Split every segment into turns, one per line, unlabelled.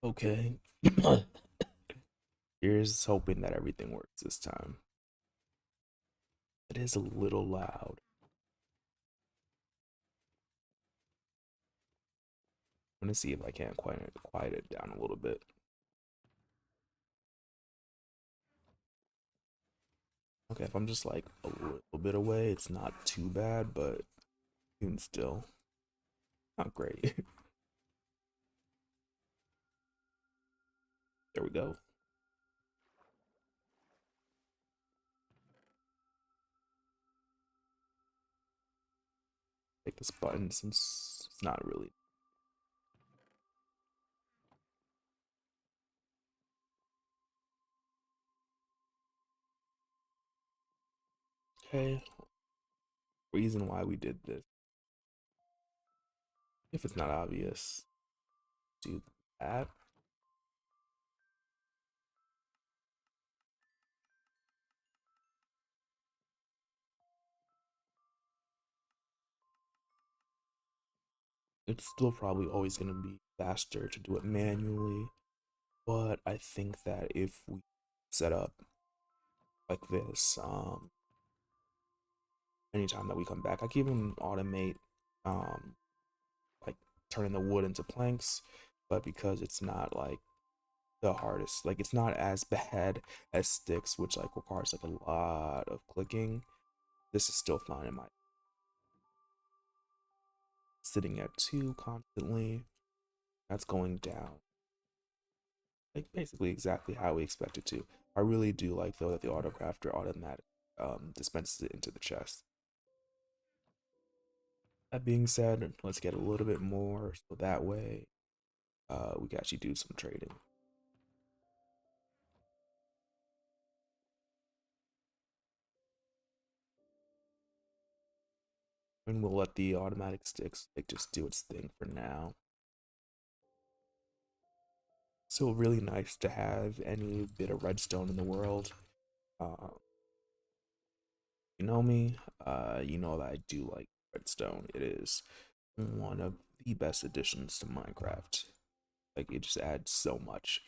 Okay. Here's hoping that everything works this time. It is a little loud. I'm gonna see if I can quiet it down a little bit. Okay, if I'm just like a little bit away, it's not too bad, but even still, not great. There we go. Take this button since it's not really. Okay, reason why we did this. If it's not obvious, do that. It's still probably always gonna be faster to do it manually, but I think that if we set up like this, anytime that we come back, I can even automate, um, like turning the wood into planks, but because it's not like the hardest, like it's not as bad as sticks, which like requires like a lot of clicking. This is still fine in my sitting at 2 constantly. That's going down like basically exactly how we expect it to. I really do like though that the autocrafter automatic dispenses it into the chest. That being said, let's get a little bit more so that way we can actually do some trading. And we'll let the automatic sticks like just do its thing for now. So really nice to have any bit of redstone in the world. Uh, you know me, you know that I do like redstone. It is one of the best additions to Minecraft. Like it just adds so much.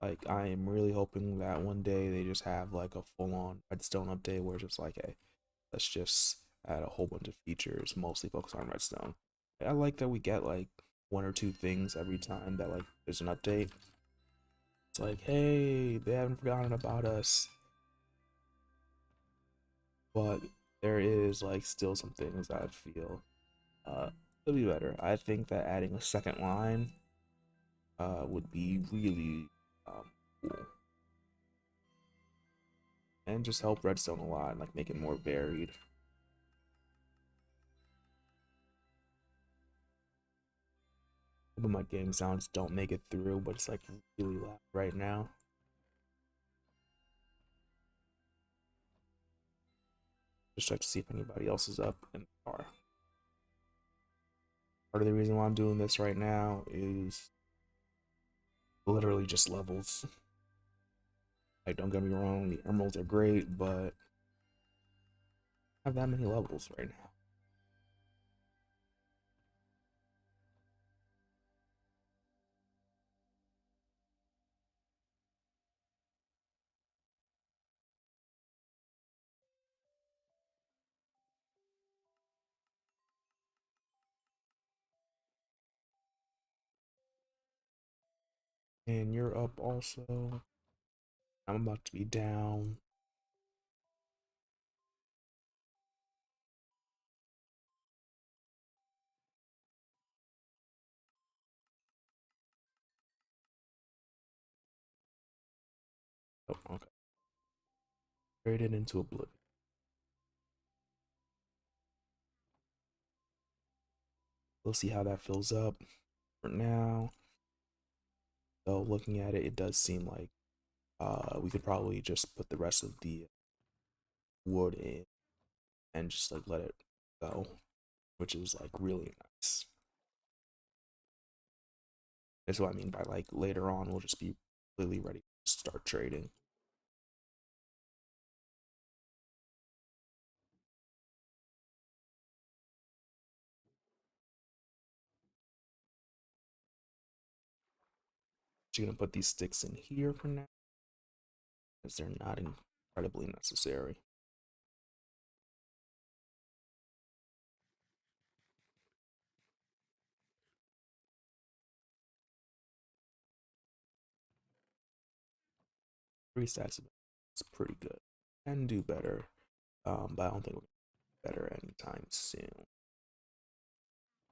Like I am really hoping that one day they just have like a full-on redstone update where it's just like, hey, let's just add a whole bunch of features, mostly focused on redstone. I like that we get like one or two things every time that like there's an update. It's like, hey, they haven't forgotten about us. But there is like still some things that I feel could be better. I think that adding a second line would be really cool and just help redstone a lot, like make it more varied. But my game sounds don't make it through, but it's like really loud right now. Just check to see if anybody else is up in the car. Part of the reason why I'm doing this right now is literally just levels. Like, don't get me wrong, the emeralds are great, but I have that many levels right now. And you're up also. I'm about to be down. Oh, okay. Traded into oblivion. We'll see how that fills up. For now, though, looking at it, it does seem like we could probably just put the rest of the wood in and just like let it go, which is like really nice. That's what I mean by like later on we'll just be completely ready to start trading. Just gonna put these sticks in here for now, because they're not incredibly necessary. Three stacks of it's pretty good. Can do better, but I don't think we're gonna do better anytime soon.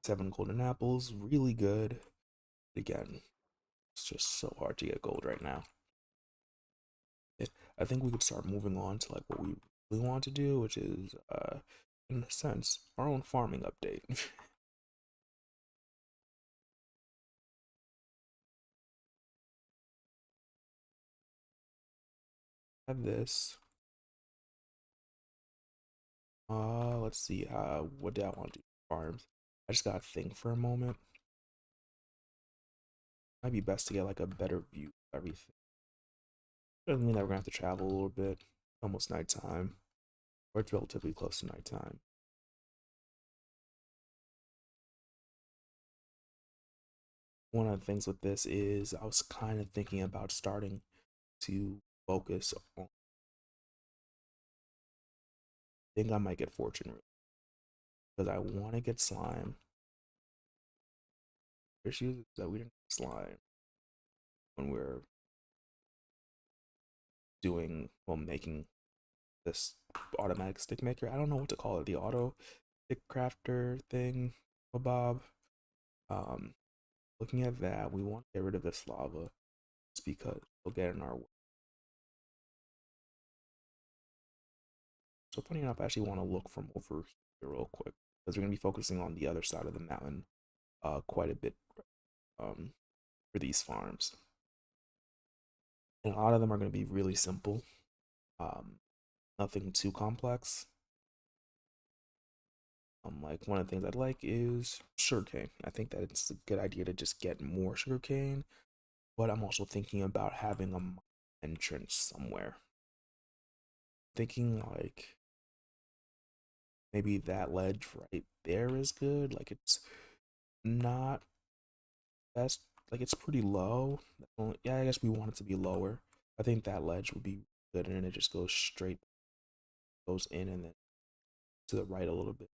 7 golden apples, really good. Again, it's just so hard to get gold right now. I think we could start moving on to like what we really want to do, which is, in a sense, our own farming update. Have this. Let's see. What do I want to do? Farms. I just gotta think for a moment. Might be best to get like a better view of everything. Doesn't mean that we're gonna have to travel a little bit. Almost nighttime, or it's relatively close to nighttime. One of the things with this is I was kind of thinking about starting to focus on. I think I might get fortune because I want to get slime. The issue is that we didn't get slime when we're doing, well, making this automatic stick maker. I don't know what to call it. The auto stick crafter thing, Bob. Um, Looking at that, we want to get rid of this lava just because it'll get in our way. So funny enough, I actually want to look from over here real quick because we're gonna be focusing on the other side of the mountain quite a bit um for these farms. And a lot of them are gonna be really simple. Um, Nothing too complex. Like one of the things I'd like is sugarcane. I think that it's a good idea to just get more sugarcane, but I'm also thinking about having a entrance somewhere. Thinking like maybe that ledge right there is good. Like it's not best, like it's pretty low. Yeah, I guess we want it to be lower. I think that ledge would be good, and then it just goes straight, goes in, and then to the right a little bit.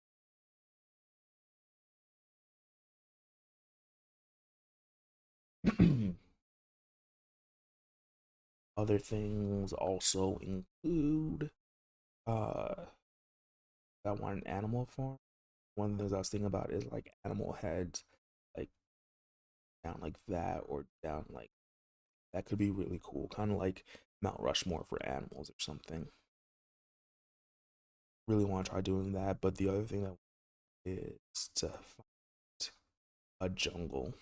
Other things also include uh that one animal farm. One of the things I was thinking about is like animal heads, like down like that or down like that could be really cool. Kind of like Mount Rushmore for animals or something. Really want to try doing that. But the other thing that is to find a jungle.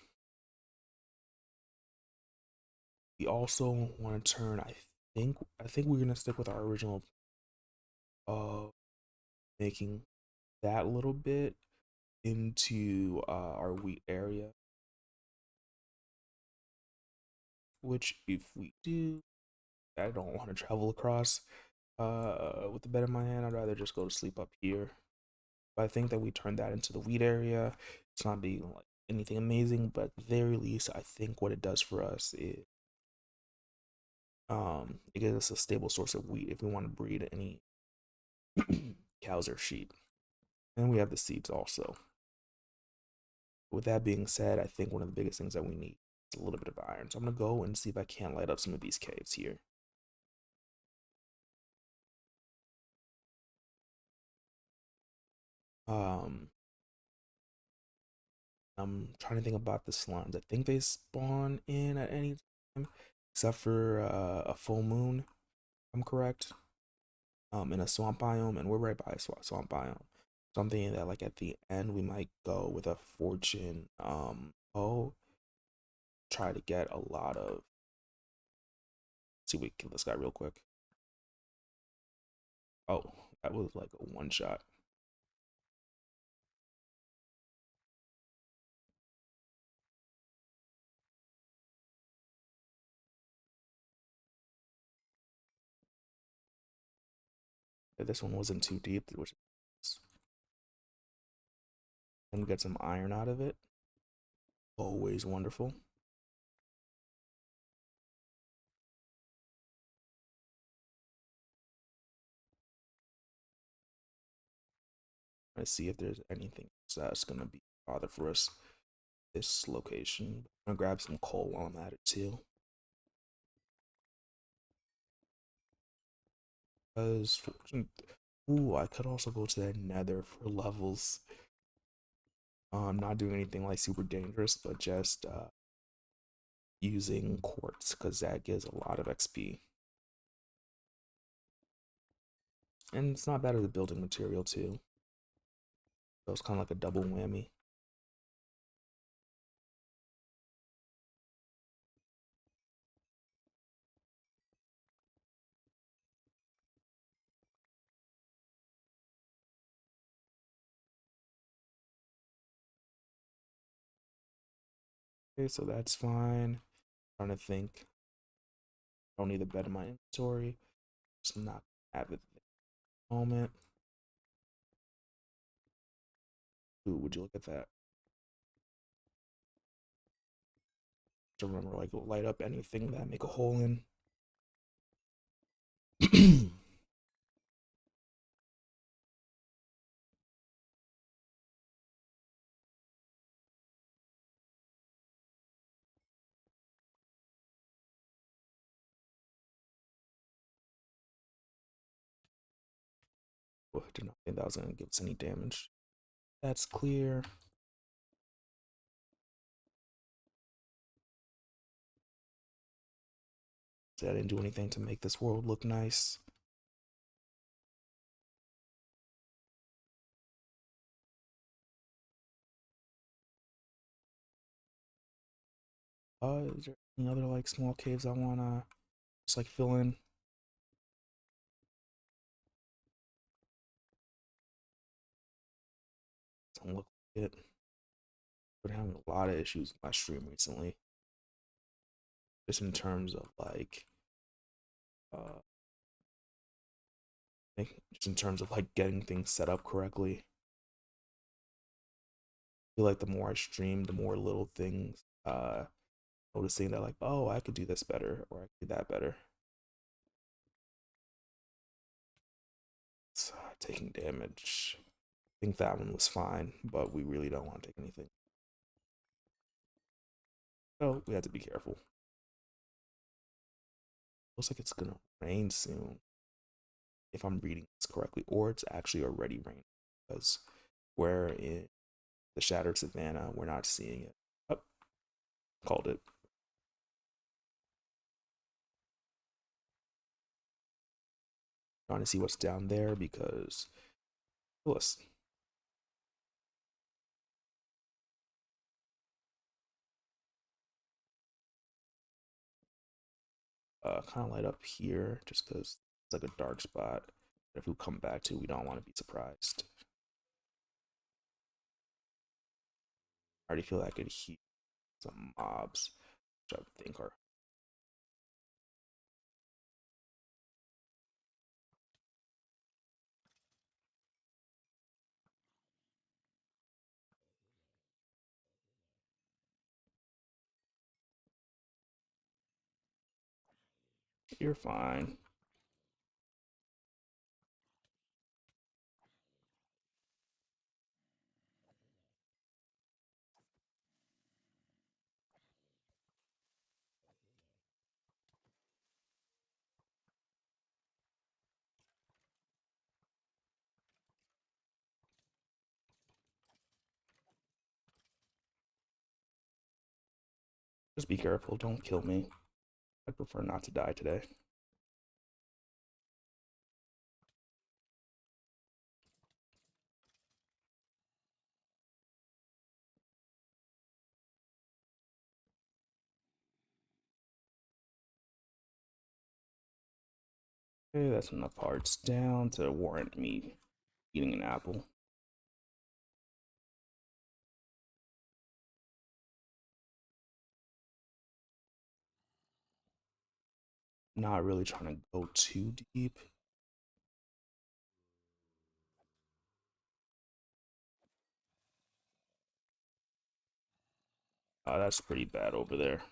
We also want to turn. I think we're gonna stick with our original making that little bit into our wheat area. Which if we do, I don't want to travel across with the bed in my hand. I'd rather just go to sleep up here. But I think that we turn that into the wheat area. It's not being like anything amazing, but at the very least, I think what it does for us is it gives us a stable source of wheat if we want to breed any cows or sheep. And we have the seeds also. With that being said, I think one of the biggest things that we need is a little bit of iron. So I'm gonna go and see if I can't light up some of these caves here. Um, I'm trying to think about the slimes. I think they spawn in at any time, except for a full moon. I'm correct. In a swamp biome, and we're right by a swamp biome. So I'm thinking that like at the end we might go with a fortune. Try to get a lot of. See, if we kill this guy real quick. Oh, that was like a one shot. This one wasn't too deep, which is, and we get some iron out of it. Always wonderful. Trying to see if there's anything else that's gonna be bother for us this location. I'm gonna grab some coal while I'm at it too. Because ooh, I could also go to that nether for levels. I'm not doing anything like super dangerous, but just using quartz because that gives a lot of XP. And it's not bad as a building material too. So it's kind of like a double whammy. Okay, so that's fine. I'm trying to think. I don't need the bed in my inventory. Just not have it at the moment. Ooh, would you look at that? To remember, like light up anything that make a hole in. Oh, I did not think that was gonna give us any damage. That's clear. So I didn't do anything to make this world look nice. Is there any other like small caves I wanna just like fill in? Don't look like it. Been having a lot of issues with my stream recently, just in terms of like, uh, just in terms of like getting things set up correctly. I feel like the more I stream, the more little things, noticing that like, oh, I could do this better or I could do that better. It's taking damage. I think that one was fine, but we really don't want to take anything. So we have to be careful. Looks like it's gonna rain soon, if I'm reading this correctly, or it's actually already raining because we're in the Shattered Savannah. We're not seeing it. Oh, called it. Trying to see what's down there because let's kind of light up here just because it's like a dark spot. But if we come back to, we don't want to be surprised. I already feel like I could hear some mobs, which I think are. You're fine. Just be careful. Don't kill me. I'd prefer not to die today. Okay, that's enough hearts down to warrant me eating an apple. Not really trying to go too deep. That's pretty bad over there.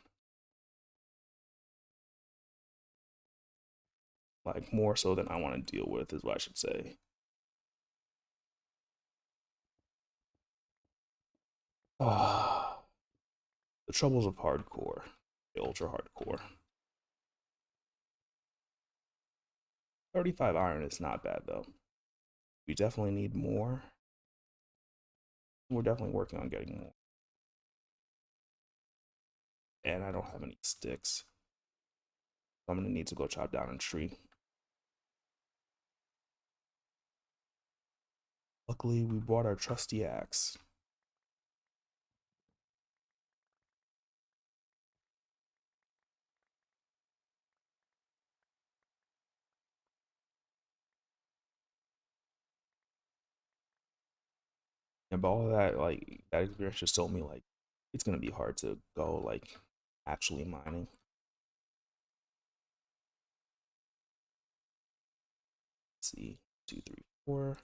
Like more so than I want to deal with is what I should say. Ah, the troubles of hardcore, the ultra hardcore. 35 iron is not bad though. We definitely need more. We're definitely working on getting more. And I don't have any sticks. So I'm gonna need to go chop down a tree. Luckily, we brought our trusty axe. And but all of that, like that experience just told me like it's gonna be hard to go like actually mining. Let's see, 2, 3, 4,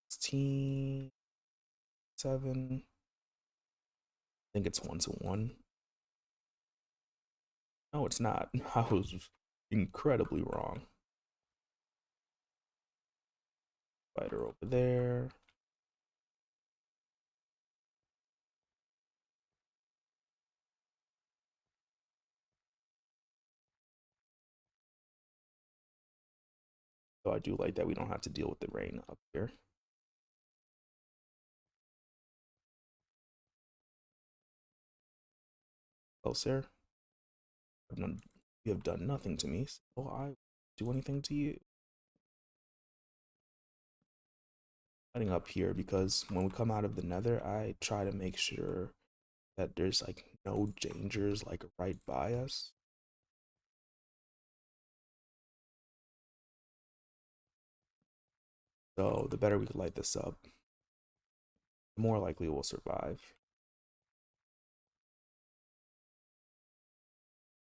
16, 7. I think it's 1 to 1. No, it's not. I was incredibly wrong. Spider over there. So I do like that we don't have to deal with the rain up here. Oh, sir, you have done nothing to me, so I do anything to you. Heading up here because when we come out of the nether, I try to make sure that there's like no dangers like right by us. So the better we can light this up, the more likely we'll survive.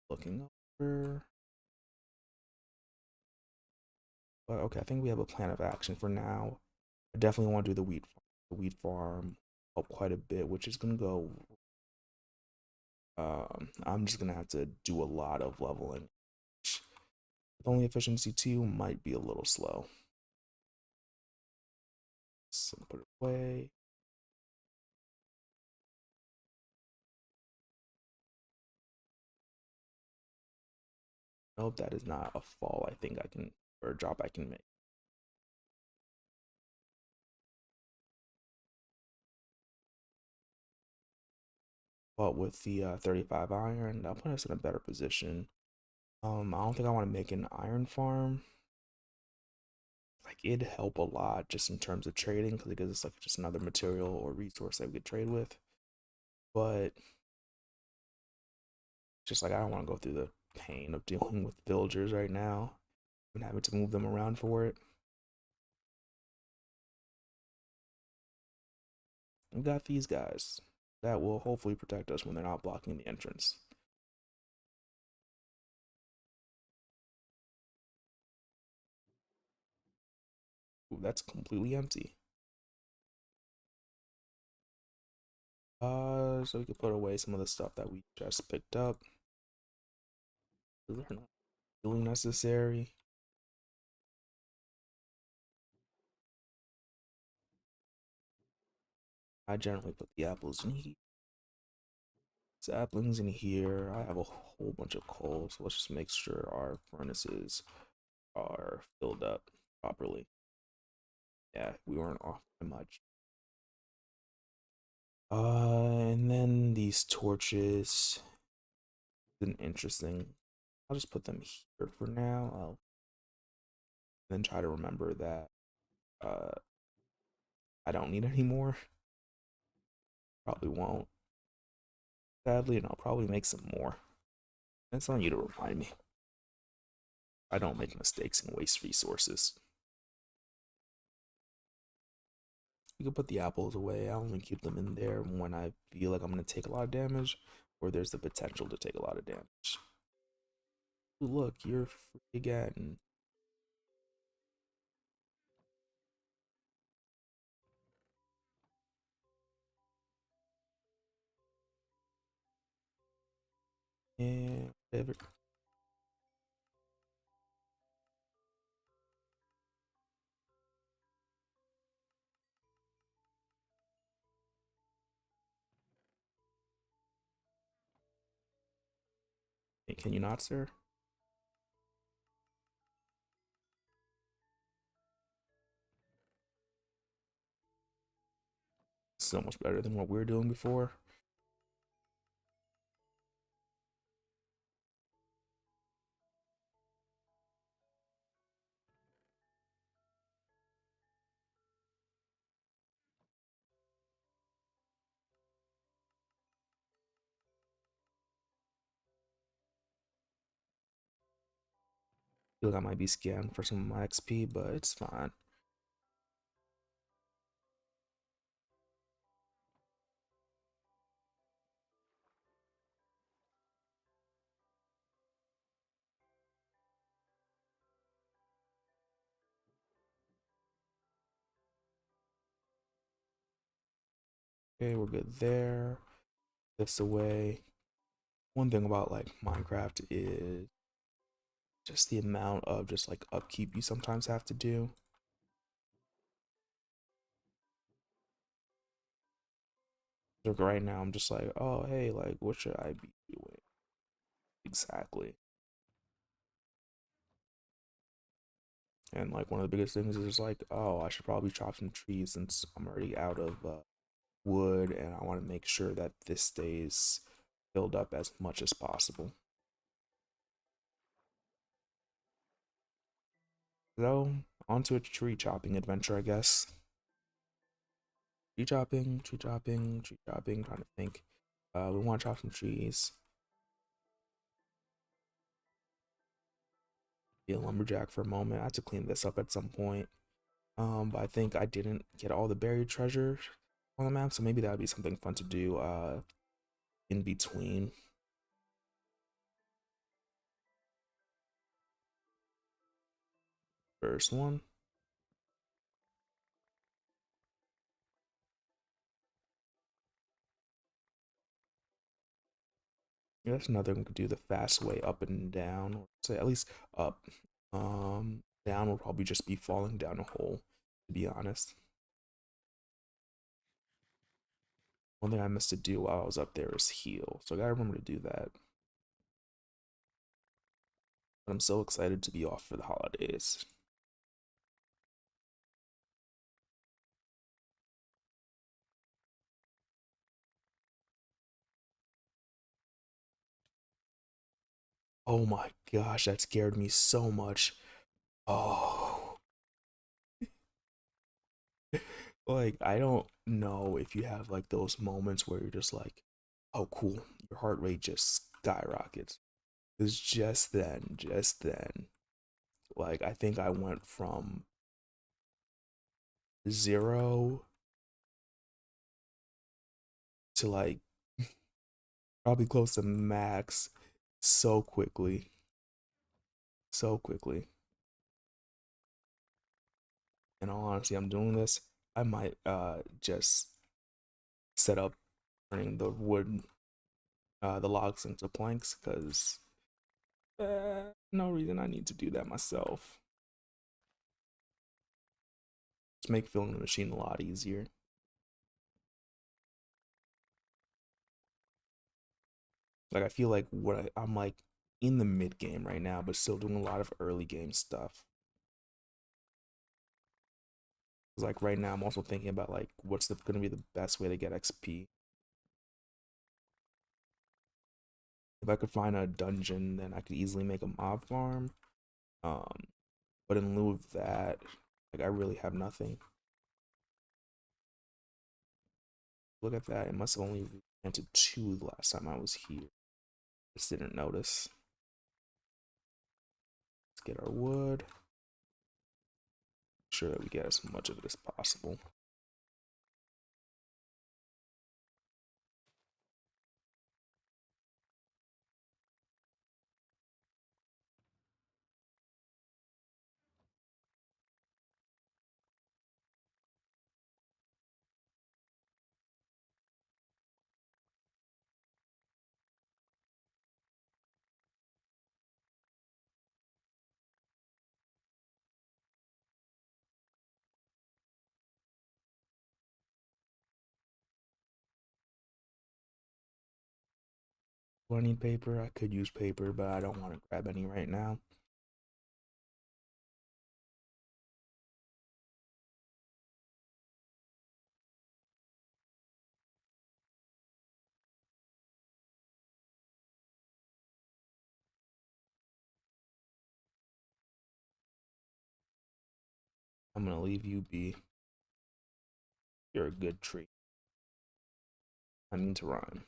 Looking over. But okay, I think we have a plan of action for now. I definitely want to do the wheat farm. The wheat farm help quite a bit, which is gonna go. I'm just gonna have to do a lot of leveling. With only efficiency 2 might be a little slow. So put it away. Nope, that is not a fall. I think I can or a drop I can make. But with the 35 iron, that'll put us in a better position. I don't think I want to make an iron farm. Like it'd help a lot just in terms of trading because it gives us like just another material or resource that we could trade with. But just like I don't want to go through the pain of dealing with villagers right now and having to move them around for it. We got these guys that will hopefully protect us when they're not blocking the entrance. Ooh, that's completely empty. So we could put away some of the stuff that we just picked up. They're not really necessary. I generally put the apples in here. Saplings in here. I have a whole bunch of coal, so let's just make sure our furnaces are filled up properly. Yeah, we weren't off by much. And then these torches. Isn't interesting. I'll just put them here for now. I'll then try to remember that uh I don't need any more. Probably won't. Sadly, and I'll probably make some more. It's on you to remind me. I don't make mistakes and waste resources. You can put the apples away. I only keep them in there when I feel like I'm gonna take a lot of damage, or there's the potential to take a lot of damage. Ooh, look, you're free again. And whatever. Can you not, sir? So much better than what we were doing before. I feel like I might be scammed for some of my XP, but it's fine. Okay, we're good there. This away. One thing about like Minecraft is just the amount of just like upkeep you sometimes have to do. Like right now, I'm just like, oh hey, like what should I be doing exactly? And like one of the biggest things is like, oh, I should probably chop some trees since I'm already out of wood, and I want to make sure that this stays filled up as much as possible. So, onto a tree chopping adventure, I guess. Tree chopping, tree chopping, tree chopping. Trying to think. We want to chop some trees. Be a lumberjack for a moment. I have to clean this up at some point. But I think I didn't get all the buried treasure on the map, so maybe that would be something fun to do. In between. First one. Yeah, that's another one. We could do the fast way up and down, or say at least up. Down will probably just be falling down a hole, to be honest. One thing I missed to do while I was up there is heal, so I gotta remember to do that. But I'm so excited to be off for the holidays. Oh my gosh, that scared me so much. Oh, like I don't know if you have like those moments where you're just like, oh cool, your heart rate just skyrockets. It's just then, like I think I went from 0 to like probably close to max so quickly, so quickly. In all honesty, I'm doing this. I might just set up turning the wood, the logs into planks, because no reason I need to do that myself. Just make filling the machine a lot easier. Like I feel like I'm like in the mid game right now, but still doing a lot of early game stuff. 'Cause, like right now, I'm also thinking about like what's gonna be the best way to get XP. If I could find a dungeon, then I could easily make a mob farm. Um, but in lieu of that, like I really have nothing. Look at that. It must have only entered 2 the last time I was here. Just didn't notice. Let's get our wood. Make sure that we get as much of it as possible. Do I need paper? I could use paper, but I don't want to grab any right now. I'm gonna leave you be. You're a good tree. I mean to rhyme.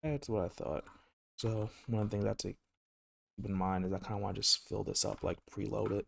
That's what I thought. So one of the things I have to keep in mind is I kind of want to just fill this up, like preload it.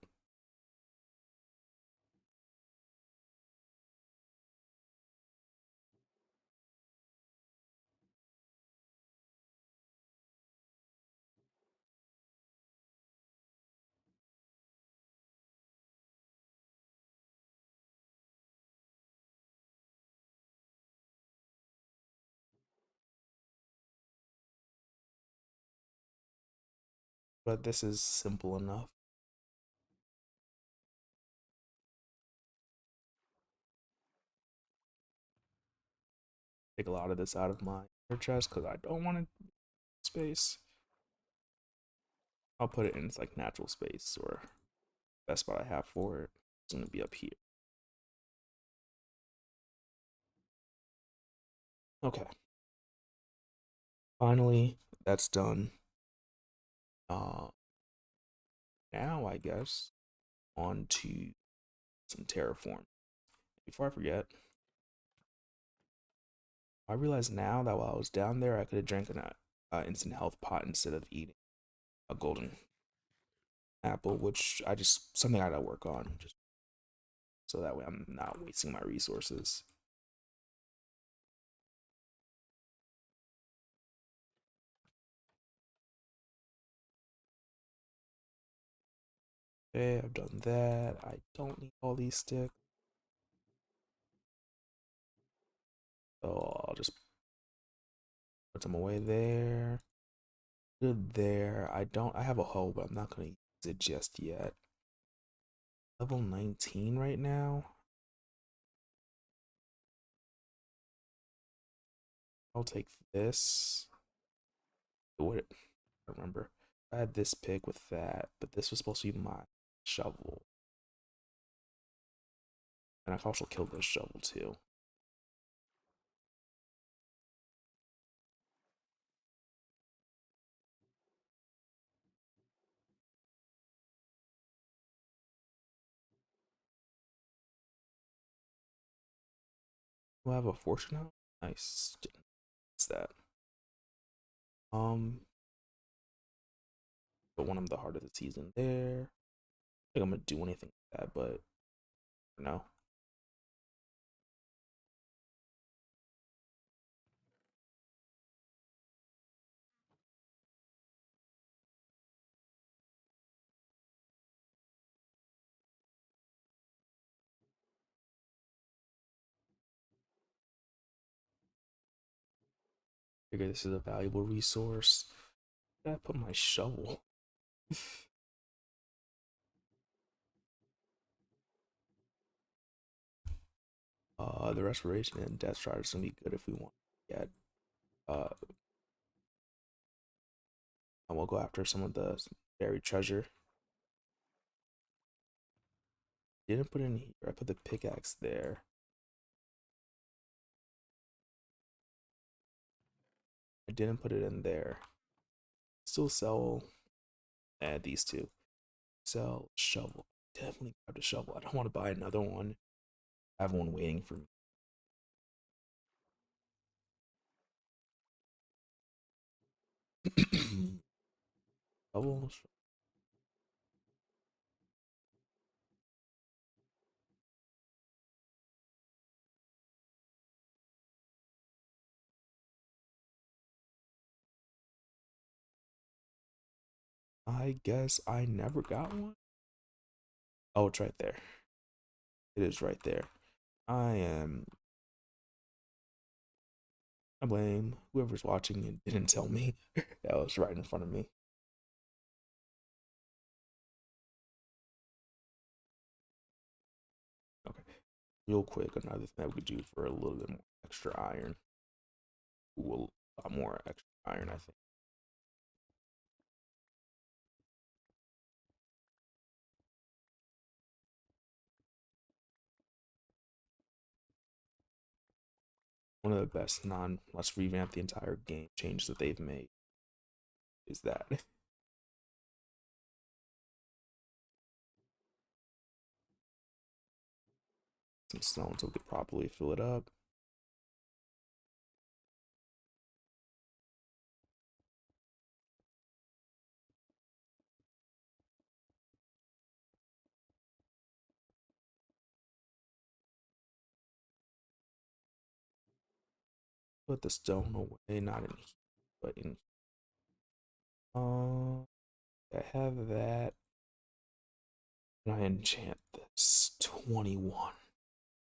But this is simple enough. Take a lot of this out of my chest because I don't want it space. I'll put it in its like natural space or best spot I have for it. It's gonna be up here. Okay. Finally, that's done. Uh, Now I guess on to some terraform. Before I forget, I realize now that while I was down there, I could have drank an instant health pot instead of eating a golden apple, which I just something I gotta work on, just so that way I'm not wasting my resources. Okay, I've done that. I don't need all these sticks, so I'll just put them away there. Good there. I don't. I have a hoe, but I'm not gonna use it just yet. Level 19 right now. I'll take this. What? I remember. I had this pick with that, but this was supposed to be my shovel, and I can also kill this shovel too. Do I have a fortune out? Nice. It's that. Um, but one of the heart of the season there. I think I'm gonna do anything like that, but no. Figure this is a valuable resource. Where did I put my shovel? The restoration and death shard is gonna be good if we want to get. Uh, and we'll go after some of the buried treasure. Didn't put it in here. I put the pickaxe there. I didn't put it in there. Still sell. These two. Sell shovel. Definitely grab the shovel. I don't want to buy another one. I have one waiting for me. Shovel. I guess I never got one. Oh, it's right there. It is right there. I am. I blame whoever's watching and didn't tell me. That was right in front of me. Okay, real quick, another thing that we could do for a little bit more extra iron. Ooh, a lot more extra iron, I think. One of the best non let's revamp the entire game changes that they've made is that. Some stone so we could properly fill it up. Put the stone away, not in here, but in. I have that. And I enchant this 21.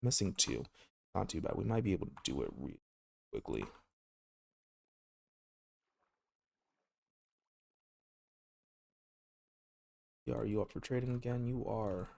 Missing two. Not too bad. We might be able to do it really quickly. Yeah, are you up for trading again? You are.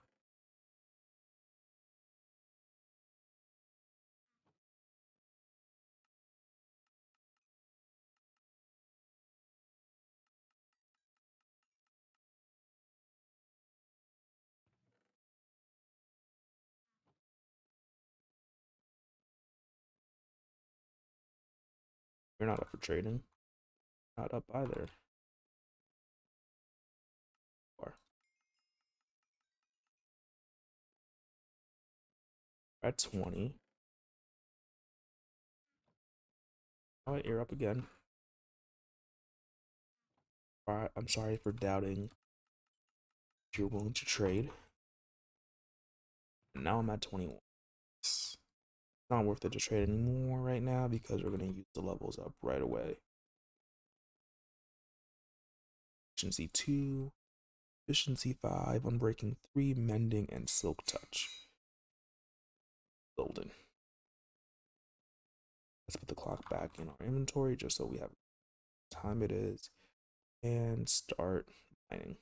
You're not up for trading. Not up either. Or at 20. All right, you're up again. All right, I'm sorry for doubting if you're willing to trade. And now I'm at 21. It's not worth it to trade anymore right now because we're going to use the levels up right away. Efficiency 2, Efficiency 5, Unbreaking 3, Mending, and Silk Touch. Golden. Let's put the clock back in our inventory just so we have time it is and start mining.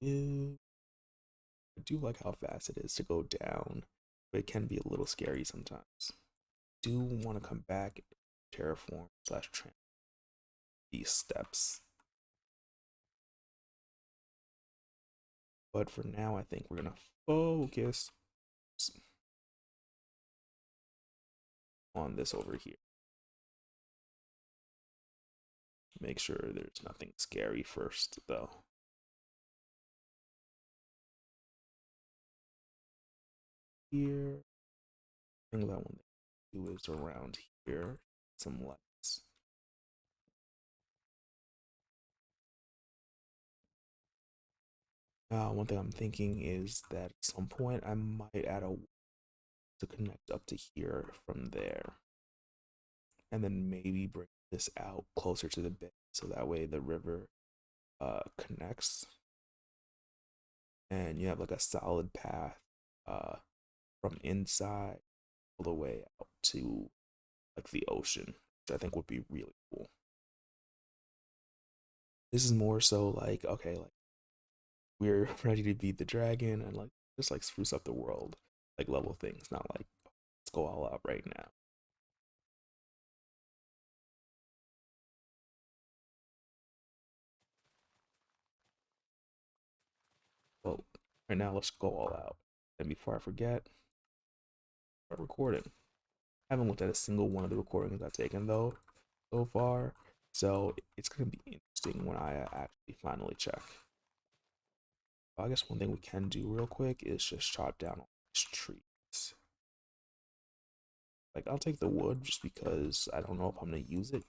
I do like how fast it is to go down, but it can be a little scary sometimes. Do want to come back, terraform slash tram these steps. But for now, I think we're gonna focus on this over here. Make sure there's nothing scary first, though. Here, I think that one they do is around here. Some lights. One thing I'm thinking is that at some point I might add a to connect up to here from there, and then maybe bring this out closer to the bay so that way the river connects and you have like a solid path uh from inside all the way out to like the ocean, which I think would be really cool. This is more so like, okay, like we're ready to beat the dragon and like just like spruce up the world, like level things, not like let's go all out right now. Well, right now let's go all out. And before I forget, start recording. I haven't looked at a single one of the recordings I've taken though so far, so it's gonna be interesting when I actually finally check. I guess one thing we can do real quick is just chop down all these trees. Like I'll take the wood just because I don't know if I'm gonna use it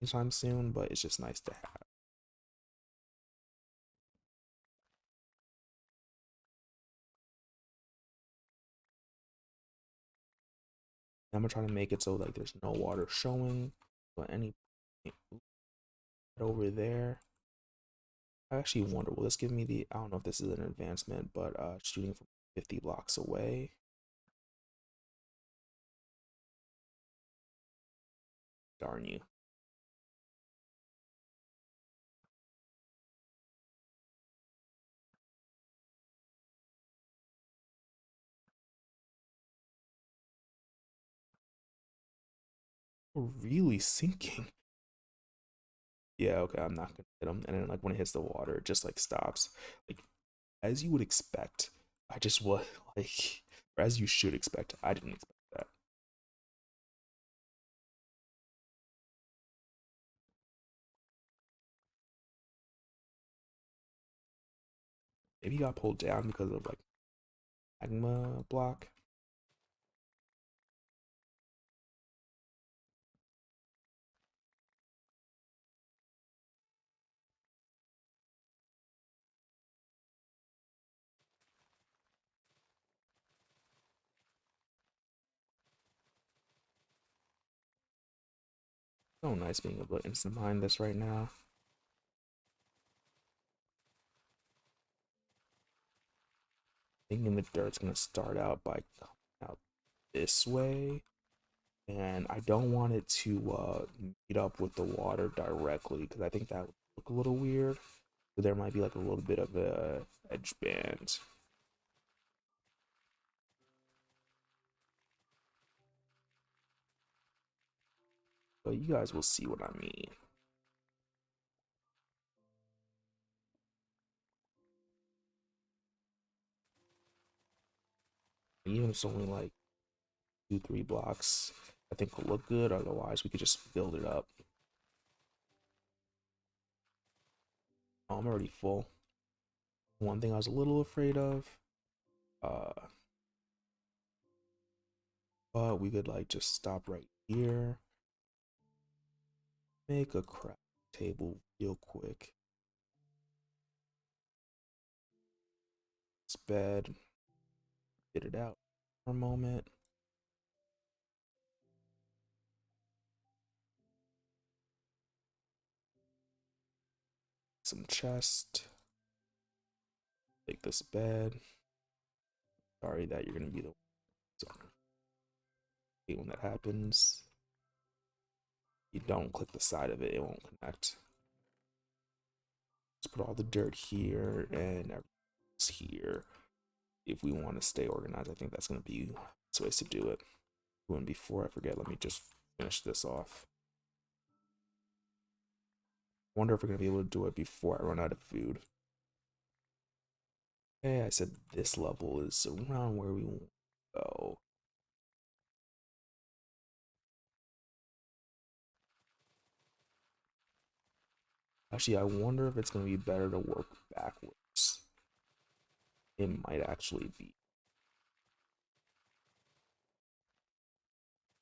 anytime soon, but it's just nice to have. I'm gonna try to make it so like there's no water showing, but any I over there. I actually wonder, will this give me the, I don't know if this is an advancement, but shooting from 50 blocks away. Darn you. We're really sinking. Yeah, okay, I'm not gonna hit him. And then like when it hits the water, it just like stops. Like as you would expect. I just was like, or as you should expect. I didn't expect that. Maybe he got pulled down because of like magma block. So nice being able to instant mine this right now. Thinking the dirt's gonna start out by coming out this way, and I don't want it to meet up with the water directly because I think that would look a little weird. So there might be like a little bit of a edge band. But you guys will see what I mean. Even if it's only like 2, 3 blocks, I think will look good. Otherwise, we could just build it up. Oh, I'm already full. One thing I was a little afraid of, uh, but we could like just stop right here, make a craft table real quick. This bed, get it out for a moment. Some chest. Take this bed. Sorry that you're gonna be the when that happens. You don't click the side of it, it won't connect. Let's put all the dirt here and everything's here. If we want to stay organized, I think that's gonna be the best ways to do it. And before I forget, let me just finish this off. Wonder if we're gonna be able to do it before I run out of food. Okay, I said this level is around where we want to go. Actually, I wonder if it's gonna be better to work backwards. It might actually be.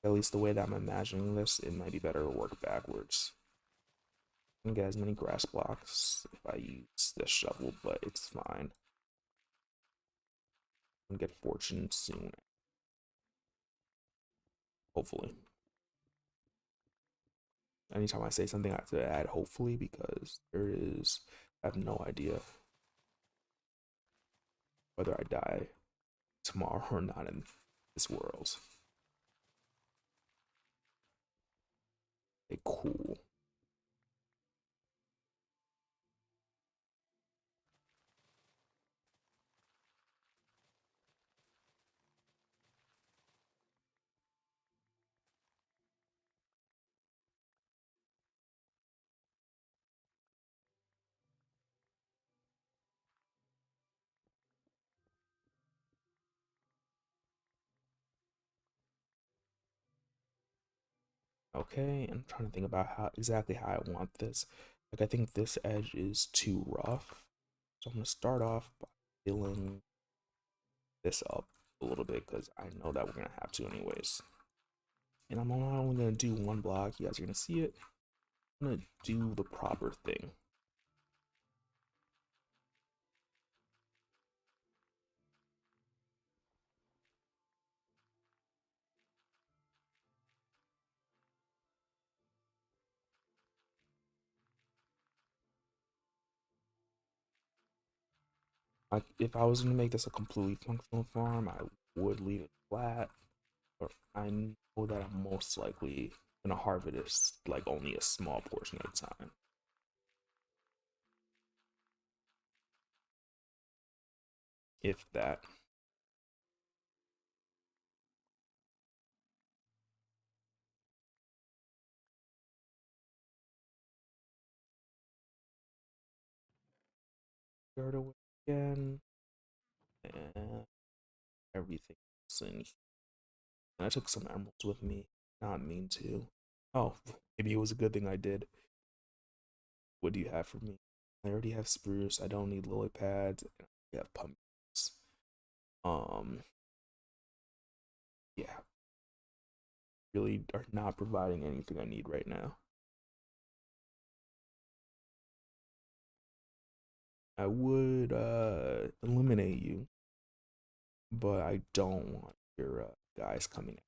At least the way that I'm imagining this, it might be better to work backwards. I can get as many grass blocks if I use this shovel, but it's fine. I'm gonna get fortune soon, hopefully. Anytime I say something, I have to add hopefully because there is, I have no idea whether I die tomorrow or not in this world. Okay, cool. Okay, I'm trying to think about how exactly how I want this. Like I think this edge is too rough. So I'm gonna start off by filling this up a little bit because I know that we're gonna have to anyways. And I'm not only gonna do one block, you guys are gonna see it. I'm gonna do the proper thing. If I was gonna make this a completely functional farm, I would leave it flat. But I know that I'm most likely gonna harvest like only a small portion at a time, if that. Start away again, and everything else in. And I took some emeralds with me. Not mean to. Oh, maybe it was a good thing I did. What do you have for me? I already have spruce. I don't need lily pads. And I have pumpkins. Um, yeah, really are not providing anything I need right now. I would eliminate you, but I don't want your guys coming in.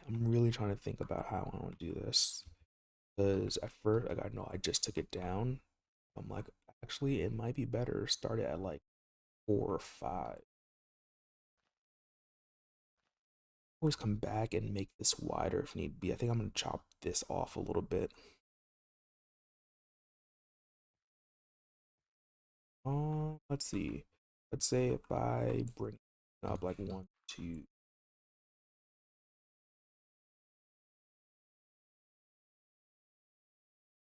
I'm really trying to think about how I want to do this. Because at first, like, I know I just took it down. I'm like, actually, it might be better start it at like 4 or 5. Always come back and make this wider if need be. I think I'm gonna chop this off a little bit. Let's see. Let's say if I bring up like one, two.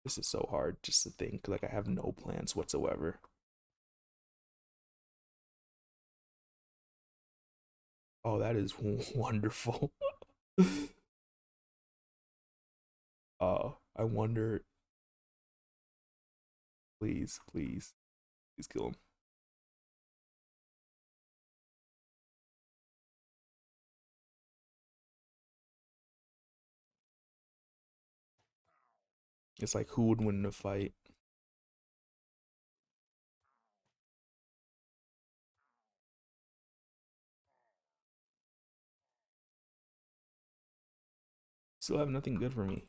This is so hard just to think. Like I have no plans whatsoever. Oh, that is wonderful. I wonder. Please, please, please kill him. It's like who would win in a fight? Still have nothing good for me.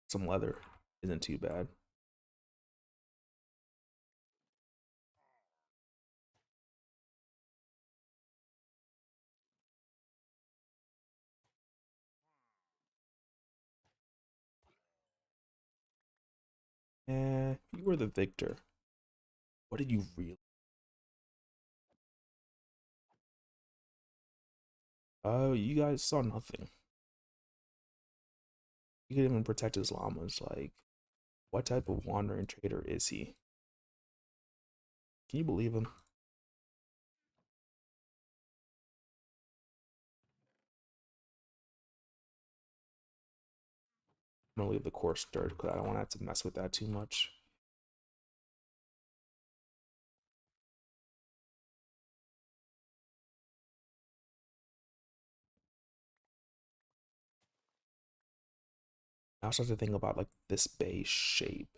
Some leather isn't too bad. You were the victor. What did you really? Oh, you guys saw nothing. He could even protect his llamas. Like, what type of wandering trader is he? Can you believe him? I'm gonna leave the coarse dirt because I don't want to have to mess with that too much. I also have to think about like this base shape.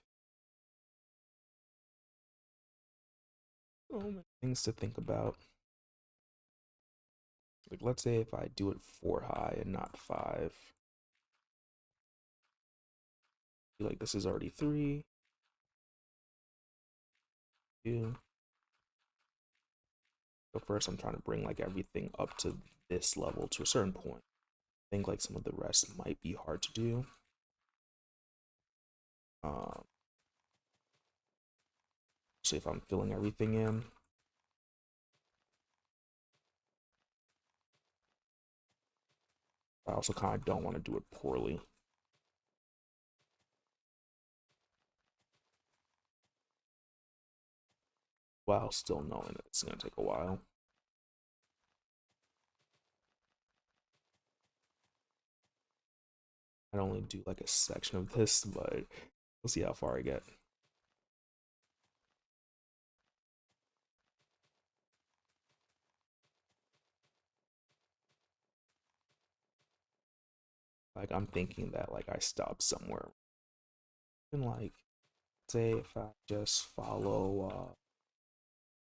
So many things to think about. Like, let's say if I do it 4 high and not 5, like this is already 3, 2. So first, I'm trying to bring like everything up to this level to a certain point. I think like some of the rest might be hard to do. Um, so if I'm filling everything in, I also kind of don't want to do it poorly while still knowing that it's gonna take a while. I'd only do like a section of this, but we'll see how far I get. Like I'm thinking that like I stop somewhere. And like say if I just follow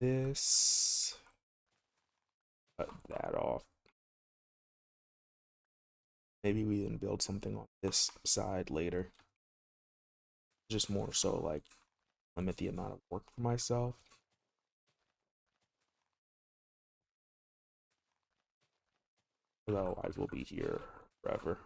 this cut that off. Maybe we then build something on this side later. Just more so like limit the amount of work for myself. Otherwise, we'll be here forever.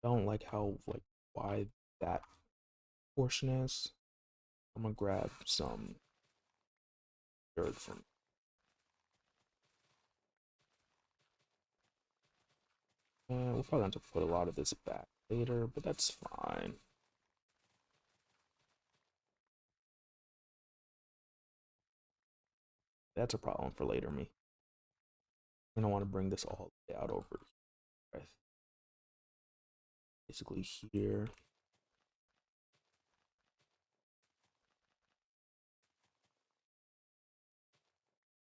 I don't like how like wide that portion is. I'm gonna grab some dirt from. We'll probably have to put a lot of this back later, but that's fine. That's a problem for later me. I don't want to bring this all the way out over right, basically here.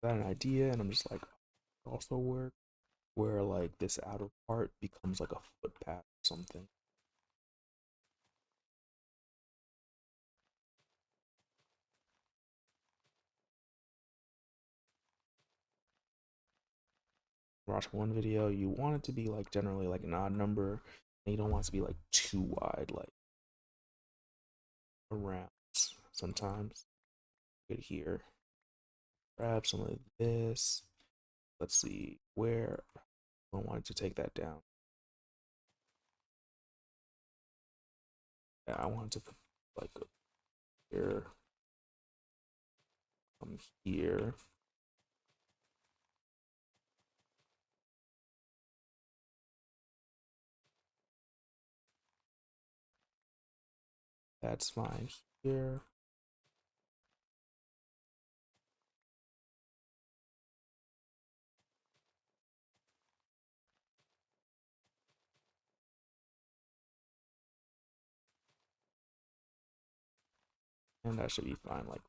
Got an idea, and I'm just like also work where like this outer part becomes like a footpath or something. Watch one video, you want it to be like generally like an odd number, and you don't want it to be like too wide, like around sometimes. Good here. Grab some of this. Let's see where I wanted to take that down. Yeah, I wanted to put like here, here. That's fine here. And that should be fine. Like,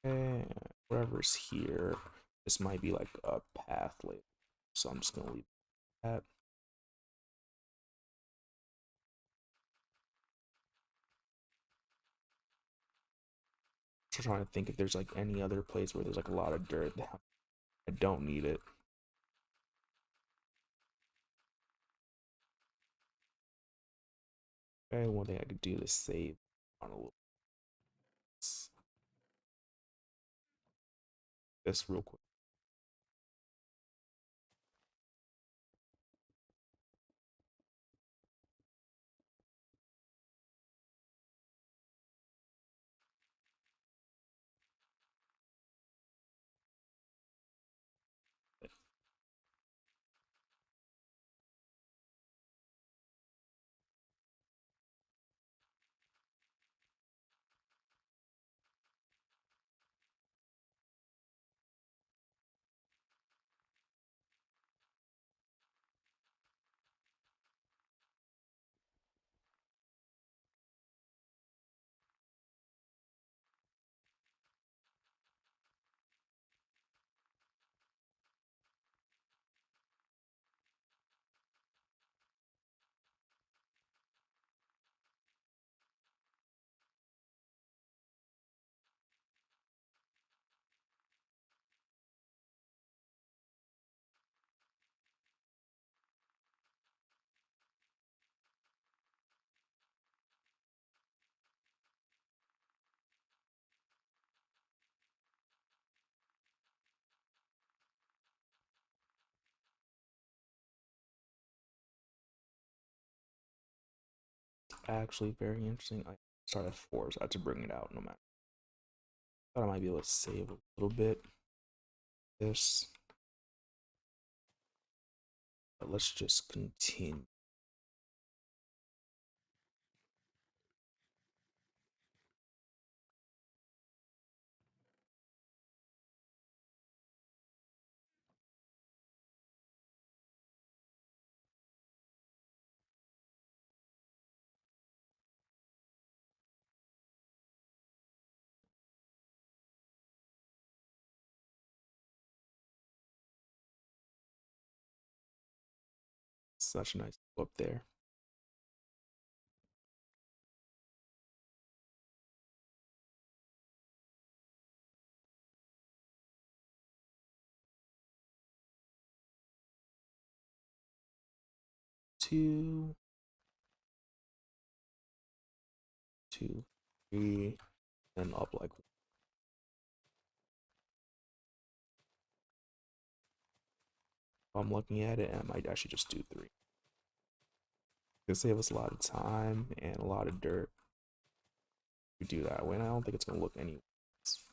eh, whatever's here, this might be like a path later. So I'm just gonna leave that. Just trying to think if there's like any other place where there's like a lot of dirt that I don't need it. Okay, one thing I could do to save on a little this real quick. actually very interesting. I started at 4, so I had to bring it out no matter. Thought I might be able to save a little bit. This, but let's just continue. Such a nice up there. Two, two, three, and up like I'm looking at it, and I might actually just do 3. It'll save us a lot of time and a lot of dirt. We do that way, and I don't think it's gonna look any worse.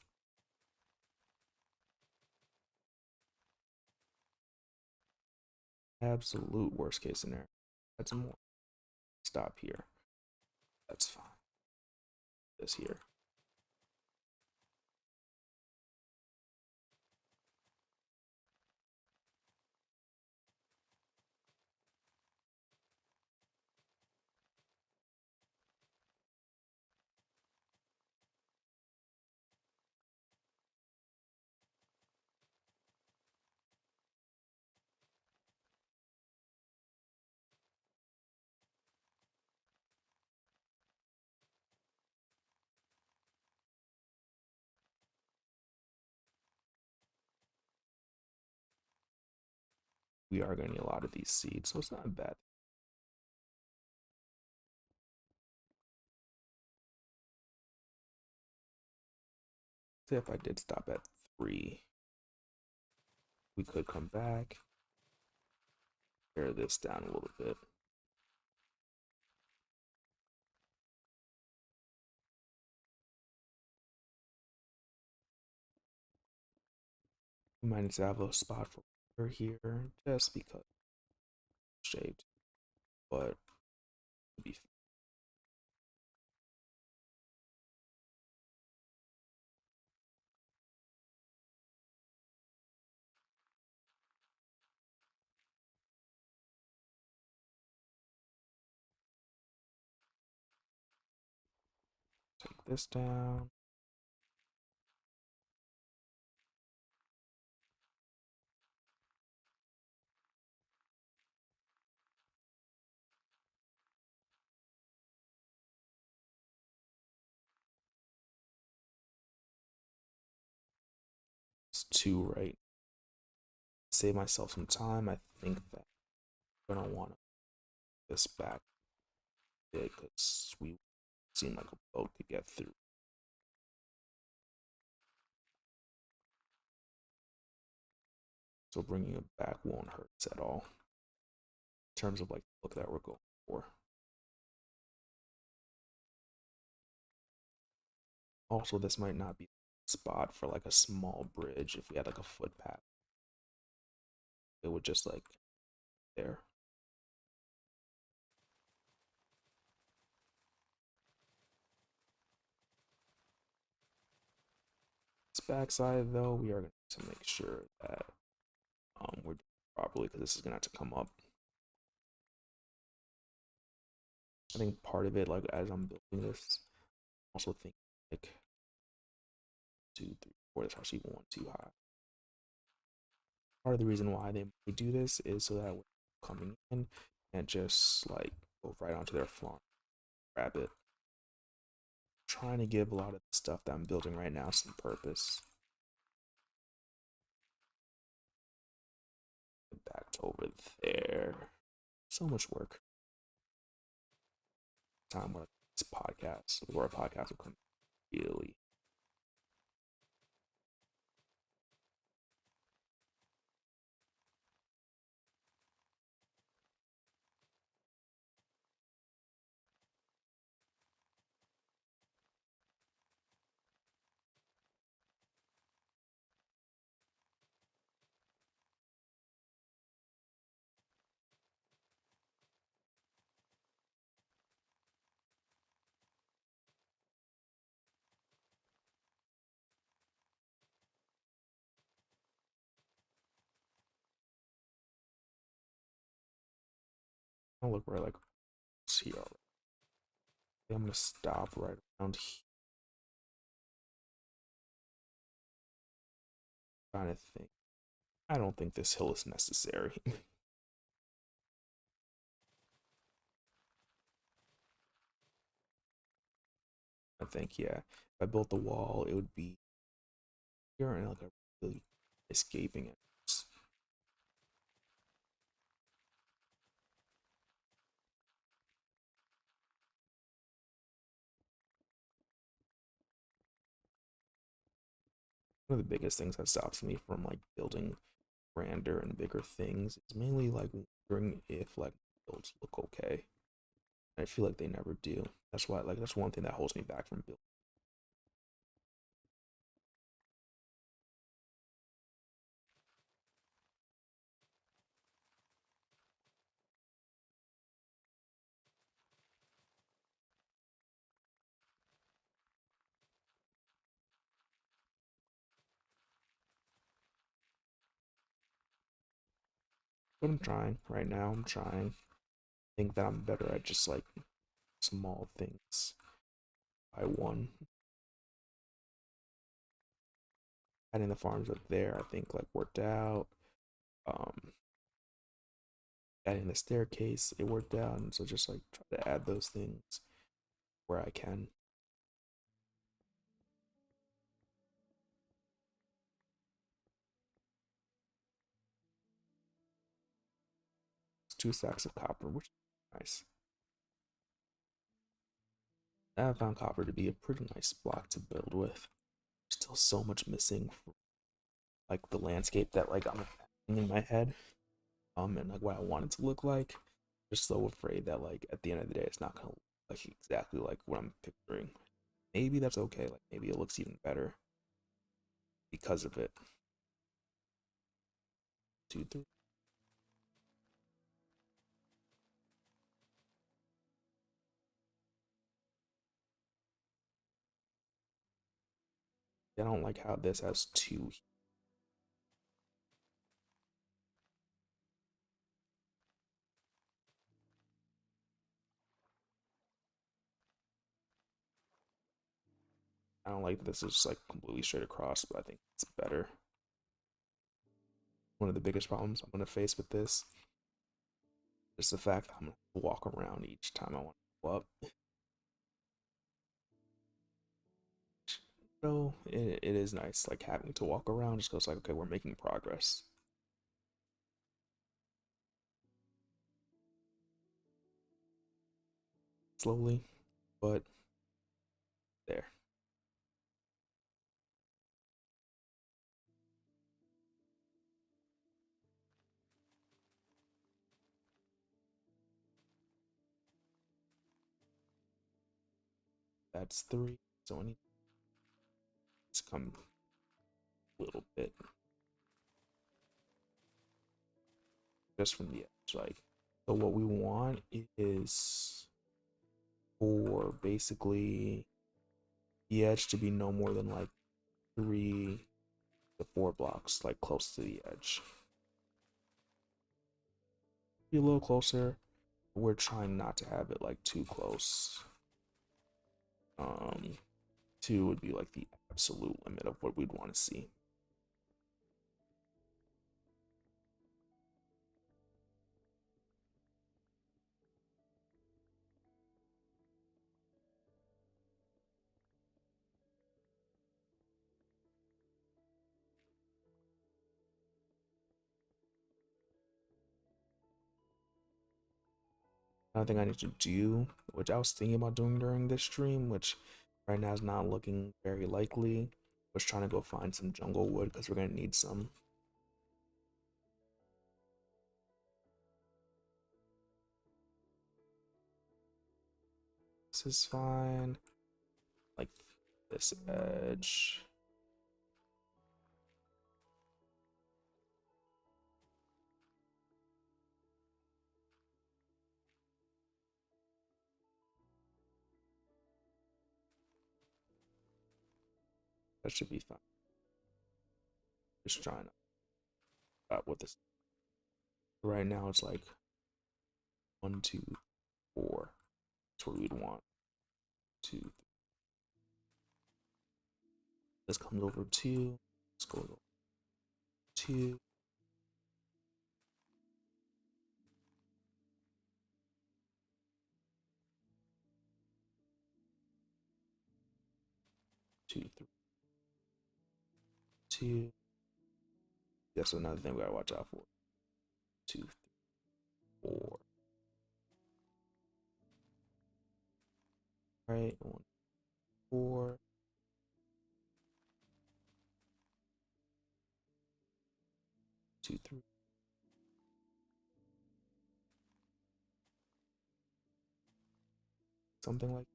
Absolute worst case scenario. Add some more. Stop here. That's fine. This here. We are gonna need a lot of these seeds, so it's not bad. If I did stop at 3, we could come back, pare this down a little bit. We might need to have a spot for water here, just because it's shaped, but be take this down. It's 2 right. Save myself some time. I think that I'm gonna want this back because we seem like a boat could get through. So bringing it back won't hurt us at all in terms of like the look that we're going for. Also, this might not be a spot for like a small bridge. If we had like a footpath, it would just like there. This backside though, we are going to make sure that we're doing it properly because this is gonna have to come up. I think part of it, like as I'm building this, also think like 2, 3, 4. That's actually one too high. Part of the reason why they do this is so that when coming in and just like go right onto their front, grab it. Trying to give a lot of the stuff that I'm building right now some purpose. Back to over there. So much work. Time where this podcast, where a podcast will come really. I look right like here already. I'm gonna stop right around here. Trying to think. I don't think this hill is necessary. I think, yeah, if I built the wall, it would be here and like a really escaping it. One of the biggest things that stops me from like building grander and bigger things is mainly like wondering if like builds look okay. I feel like they never do. That's why like that's one thing that holds me back from building. But I'm trying right now. I'm trying. I think that I'm better at just like small things. I won. Adding the farms up there, I think like worked out. Um, Adding the staircase, it worked out, and so just like try to add those things where I can. It's 2 stacks of copper, which is nice. I found copper to be a pretty nice block to build with. Still so much missing from like the landscape that like I'm in my head. And like what I want it to look like. Just so afraid that like at the end of the day it's not gonna look like exactly like what I'm picturing. Maybe that's okay. Like maybe it looks even better because of it. 2, 3. I don't like how this has two. I don't like that this is like completely straight across, but I think it's better. One of the biggest problems I'm gonna face with this is the fact that I'm gonna walk around each time I want to go up. So it is nice, like having to walk around just goes like, okay, we're making progress slowly, but there. That's 3. So I need to come a little bit just from the edge. Like, so what we want is for basically the edge to be no more than like 3 to 4 blocks, like close to the edge. Be a little closer. We're trying not to have it like too close. Um, 2 would be like the absolute limit of what we'd want to see. Another thing I need to do, which I was thinking about doing during this stream, which right now is not looking very likely, was trying to go find some jungle wood because we're gonna need some. This is fine. Like this edge. That should be fine. Just trying to with this. Right now it's like 1, 2, 4. That's where we'd want 2. This comes over 2. This goes over 2. 2, 3, 2. That's another thing we gotta watch out for. 2, 3, 4. Right, 1, 4. 2, 3. Something like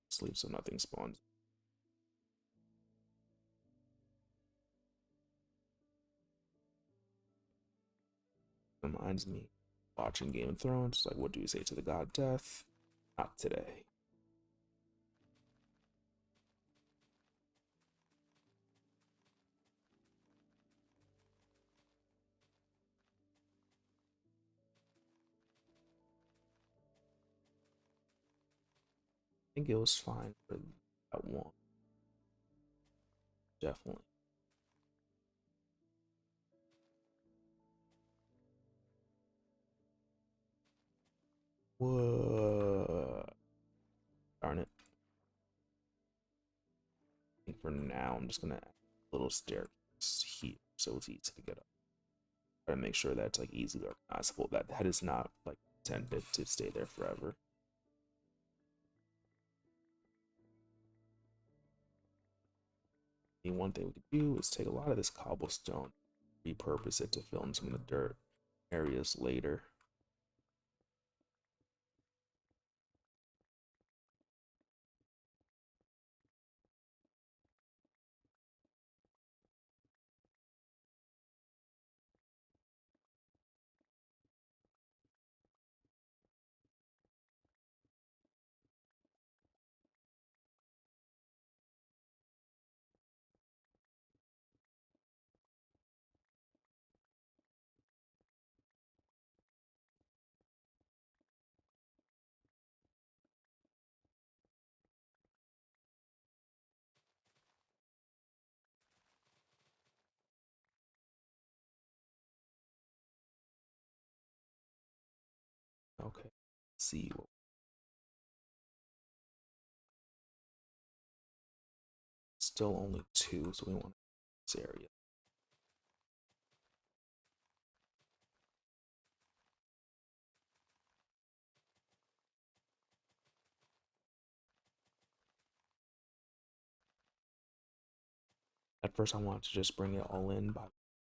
sleep so nothing spawns. Reminds me watching Game of Thrones. Like, what do you say to the god Death? Not today. I think it was fine for that one. Definitely. What? Darn it. I think for now, I'm just gonna add a little staircase here so it's easy to get up. Try to make sure that's like easily recognizable. That is not like intended to stay there forever. And one thing we could do is take a lot of this cobblestone, repurpose it to fill in some of the dirt areas later. Okay. Let's see what still only 2, so we want this area. At first, I wanted to just bring it all in by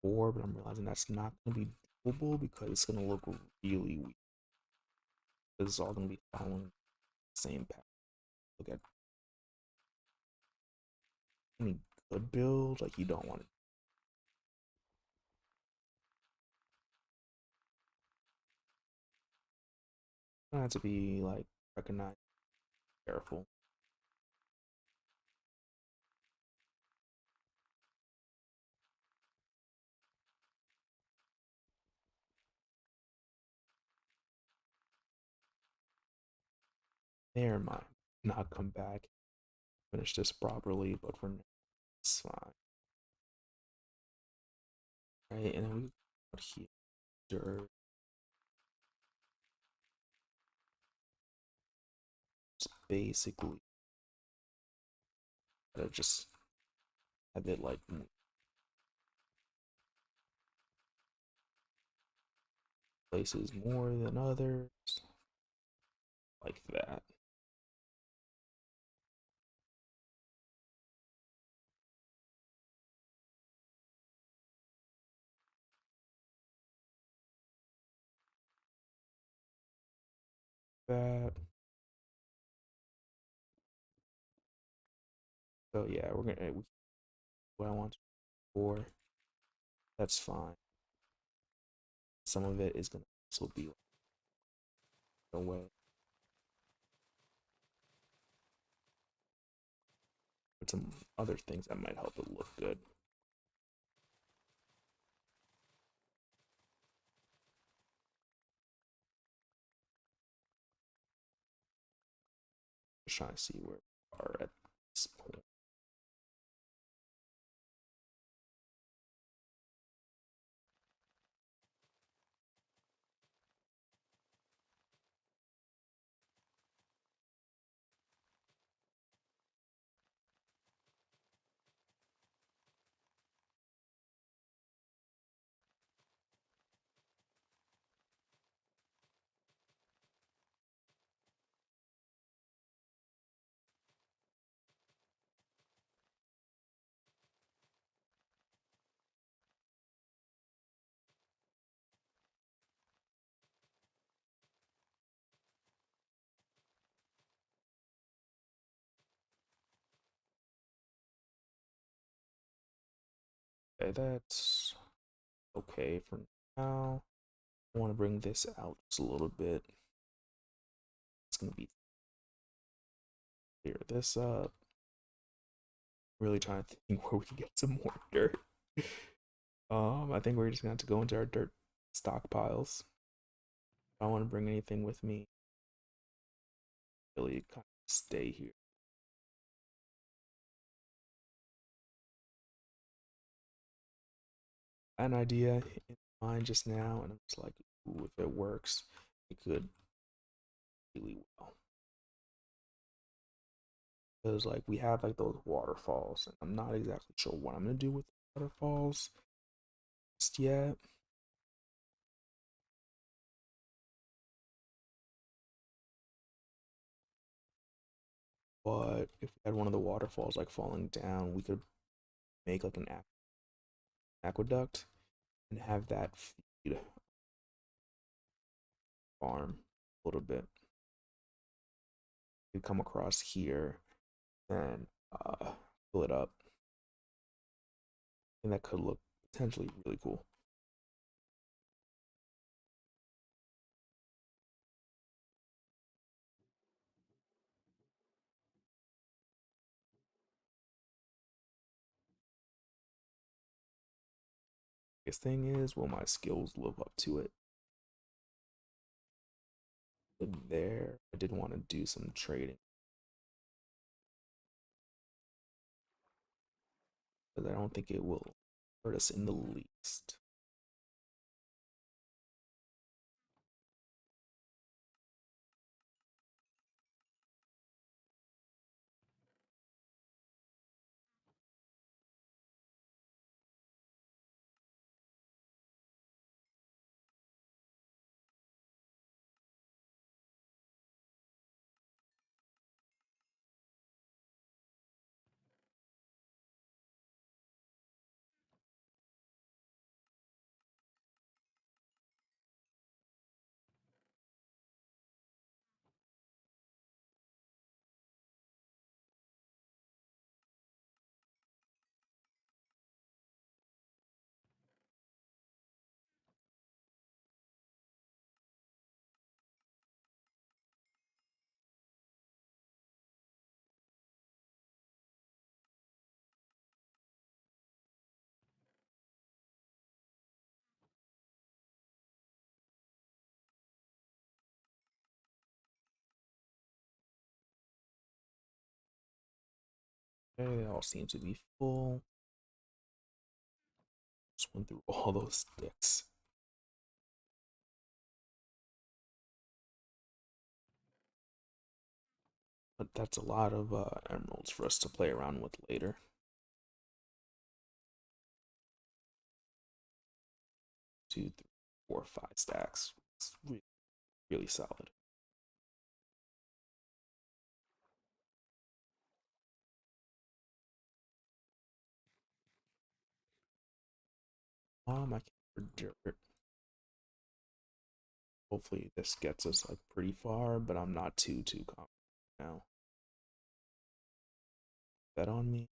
4, but I'm realizing that's not going to be doable because it's going to look really weak. This is all going to be following the same path. Look at any good build, like you don't want it. You have to be like recognized, careful. Never mind. Not come back, finish this properly, but for now, it's fine. Right, and then we put here dirt. It's basically just have it like places more than others, like that. That. So yeah, we're gonna what I want for. That's fine. Some of it is gonna also be like away, but some other things that might help it look good. just trying to see where we are at this point. Okay, that's okay for now. I want to bring this out just a little bit. It's gonna be clear this up. Really trying to think where we can get some more dirt. I think we're just gonna have to go into our dirt stockpiles. If I want to bring anything with me, really kind of stay here. An idea in mind just now, and I'm just like, ooh, if it works, it could really well. Because like we have like those waterfalls, and I'm not exactly sure what I'm gonna do with the waterfalls just yet. But if we had one of the waterfalls like falling down, we could make like an aqueduct and have that feed farm a little bit. You come across here and fill it up, and that could look potentially really cool. Biggest thing is, will my skills live up to it? And there, I did want to do some trading, but I don't think it will hurt us in the least. Okay, they all seem to be full. Just went through all those sticks. But that's a lot of emeralds for us to play around with later. 2, 3, 4, 5 stacks. It's really, really solid. I can for dirt. Hopefully this gets us like pretty far, but I'm not too confident now. Bet on me.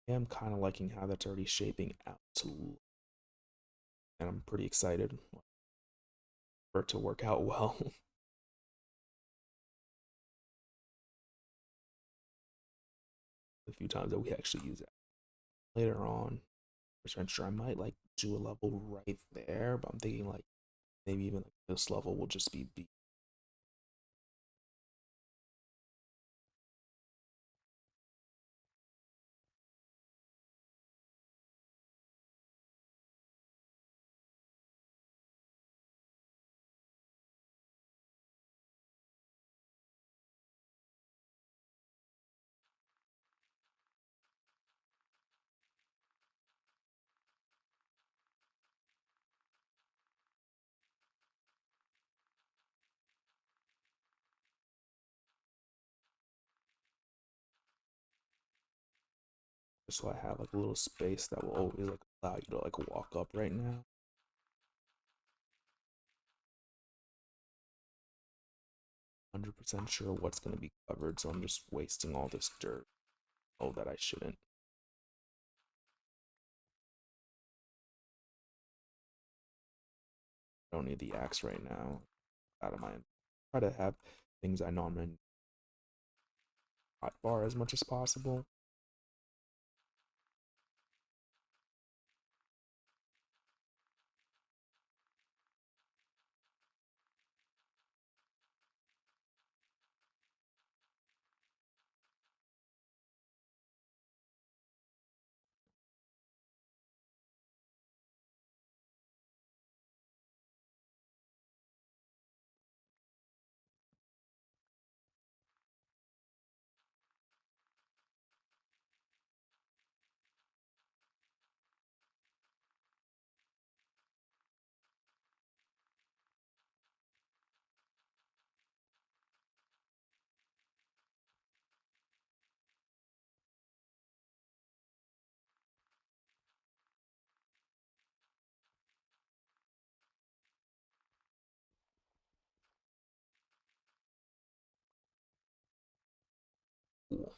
Yeah, I'm kind of liking how that's already shaping out to, and I'm pretty excited for it to work out well. A few times that we actually use it later on. Which I'm sure I might like do a level right there, but I'm thinking like maybe even like this level will just be B. Just so I have like a little space that will always like allow you to like walk up right now. 100% sure what's going to be covered, so I'm just wasting all this dirt. Oh, that I shouldn't. I don't need the axe right now. Out of my try to have things I know I'm in hot bar as much as possible. Cool.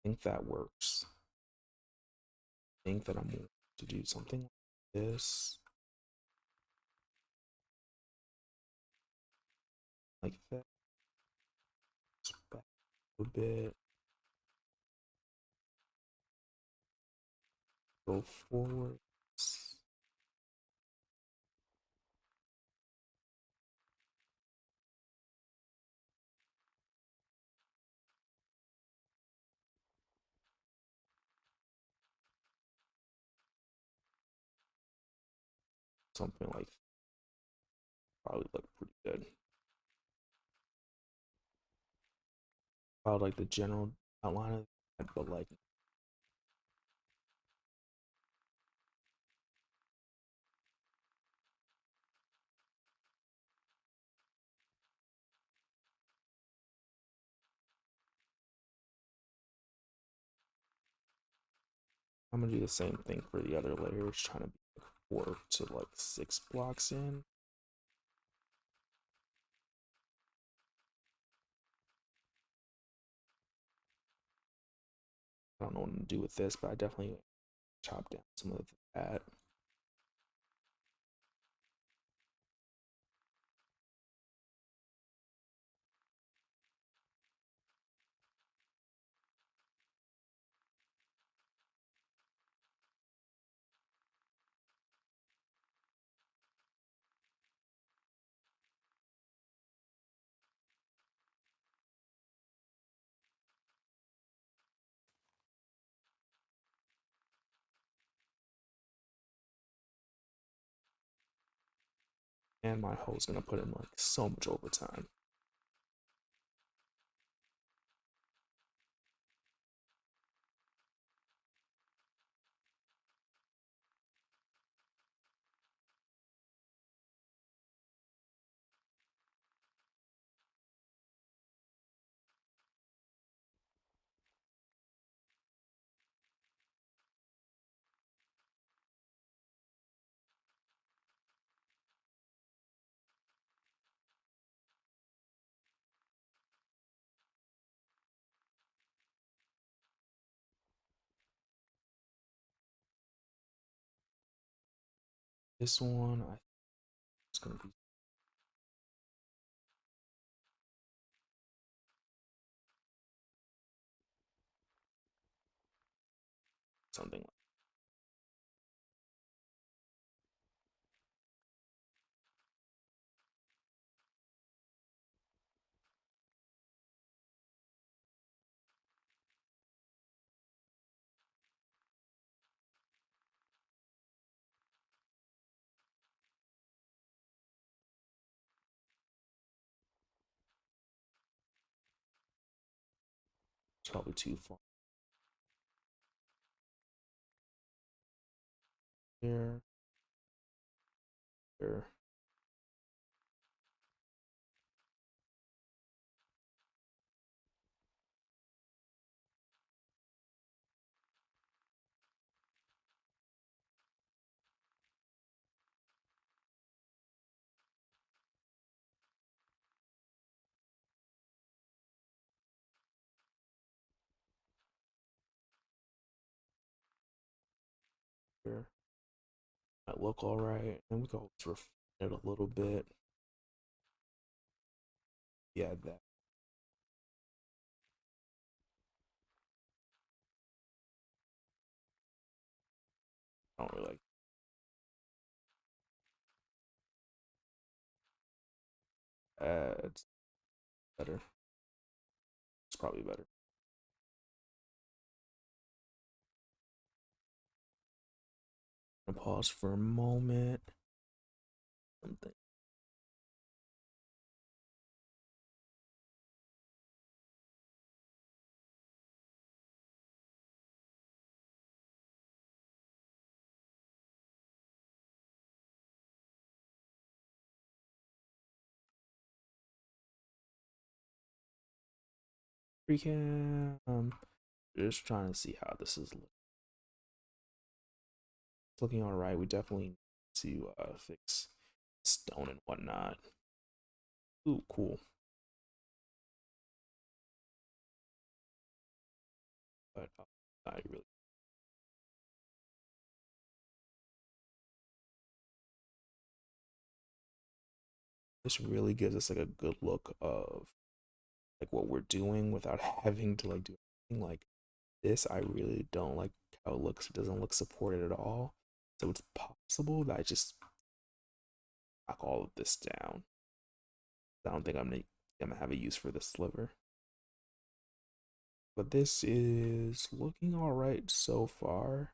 I think that works. I think that I'm going to do something like this, like that. Back a bit. Go forward. Something like probably look pretty good. Probably like the general outline of that, but like I'm gonna do the same thing for the other layers, trying to be like 4 to like 6 blocks in. I don't know what to do with this, but I definitely chop down some of that. And my hoe's gonna put in like so much overtime. This one, I think it's gonna be something like probably too far there. There. There. Might look all right. And we can always refine it a little bit. Yeah, that. I don't really like that. It's better. It's probably better. I'm gonna pause for a moment. Something. Recap. Just trying to see how this is looking all right. We definitely need to fix stone and whatnot. Ooh, cool. But I really, this really gives us like a good look of like what we're doing without having to like do anything. Like this, I really don't like how it looks. It doesn't look supported at all. So it's possible that I just knock all of this down. I don't think I'm gonna have a use for this sliver. But this is looking all right so far.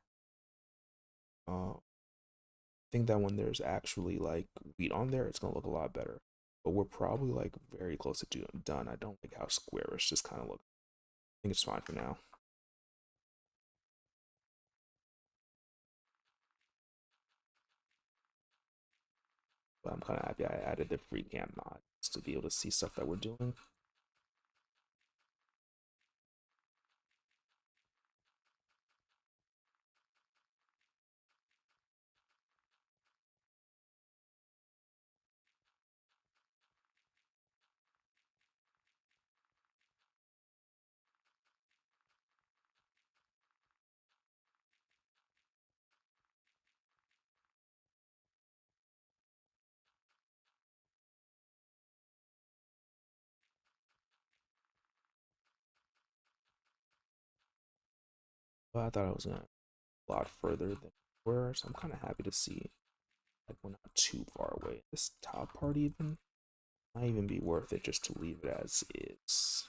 I think that when there's actually like wheat on there, it's gonna look a lot better. But we're probably like very close to doing done. I don't like how squarish this kind of look. I think it's fine for now. But I'm kind of happy I added the free cam mod just to be able to see stuff that we're doing. But I thought I was gonna a lot further than we were, so I'm kind of happy to see like we're not too far away. This top part even might even be worth it just to leave it as is.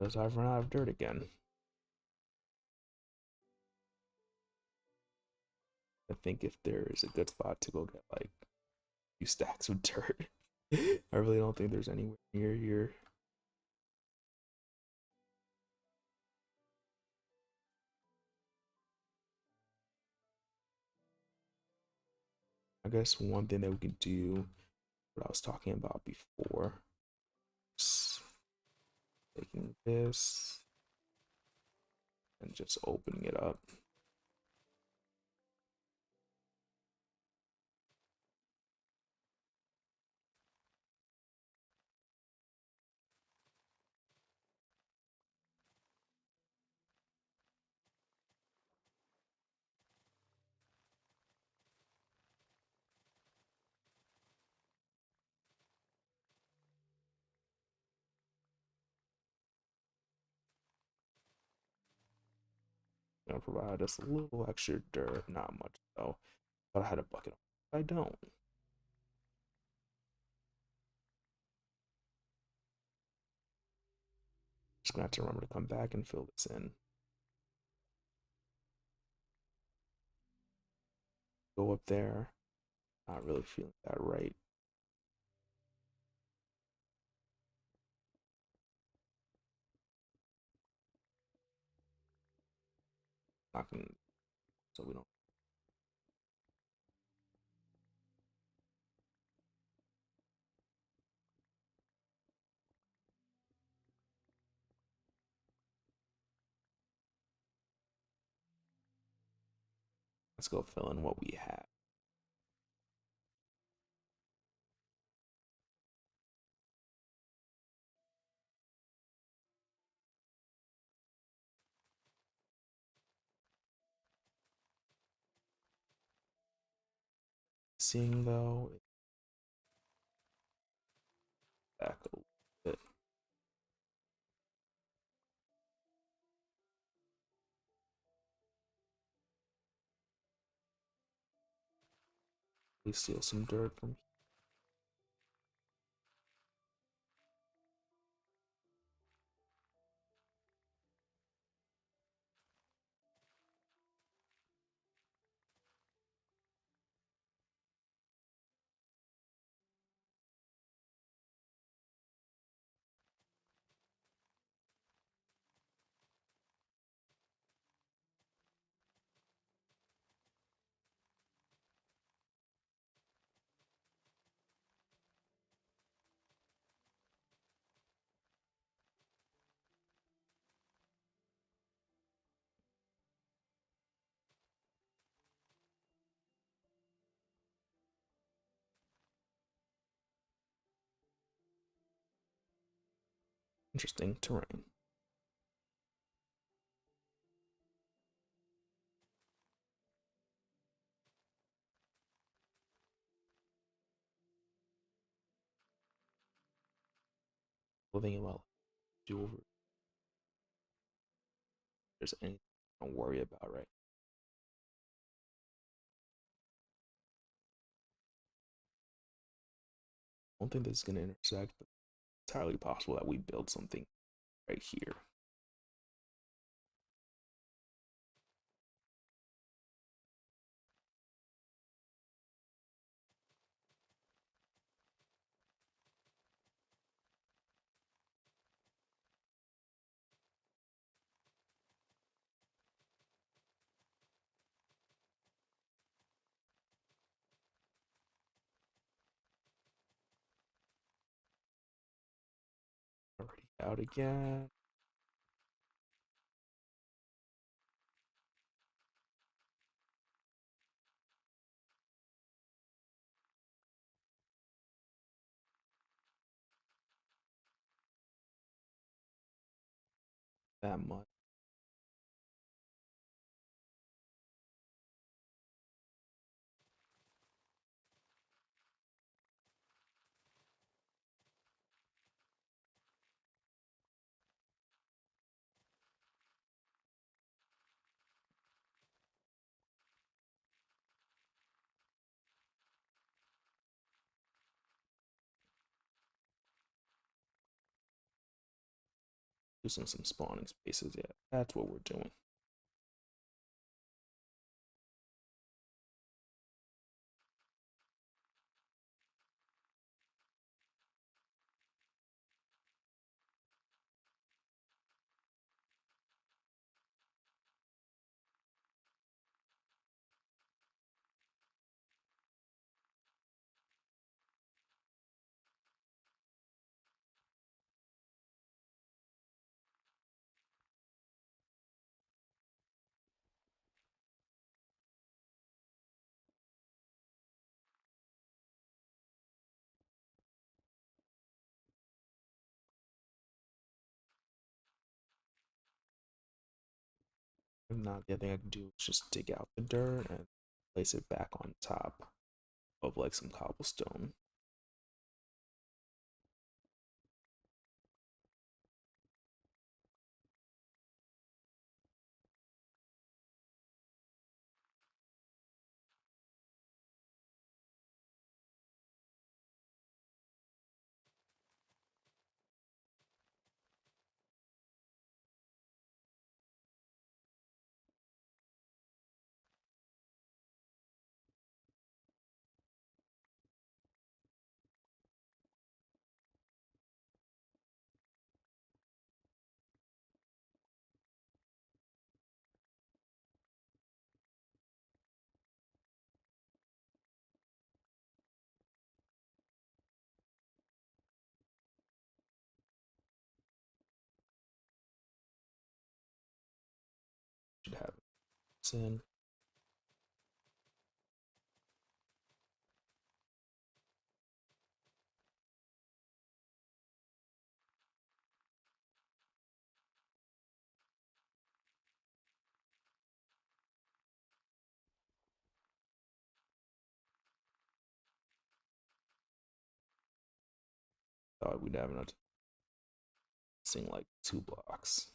Because I've run out of dirt again. I think if there is a good spot to go get like a few stacks of dirt, I really don't think there's anywhere near here. I guess one thing that we can do, what I was talking about before, is taking this and just opening it up. Gonna provide us a little extra dirt, not much though. But I had a bucket. I don't. Just gonna have to remember to come back and fill this in. Go up there. Not really feeling that right. Not gonna, so we don't. Let's go fill in what we have. Seeing though, back a little bit. We steal some dirt from. Interesting terrain. Living about do over. There's anything to worry about, right? I don't think this is gonna intersect, but it's entirely possible that we build something right here. Already out again. That much. Using some spawning spaces. Yeah, that's what we're doing. If not, the other thing I can do is just dig out the dirt and place it back on top of like some cobblestone. this in. Thought we'd have enough to sing like 2 blocks.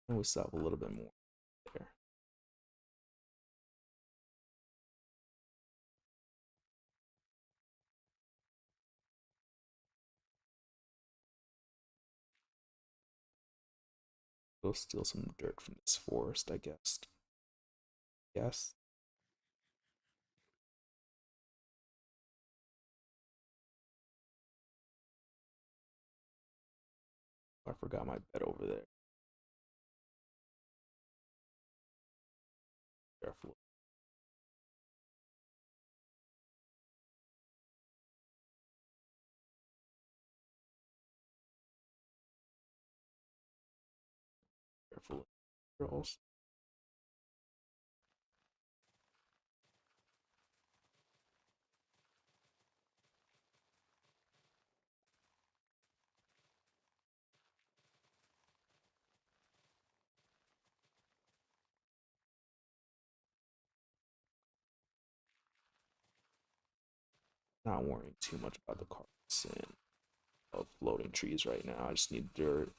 And we still have a little bit more there. Go steal some dirt from this forest, I guess. Yes. I forgot my bed over there. Careful. Careful. Girls. Not worrying too much about the carson of floating trees right now. I just need dirt.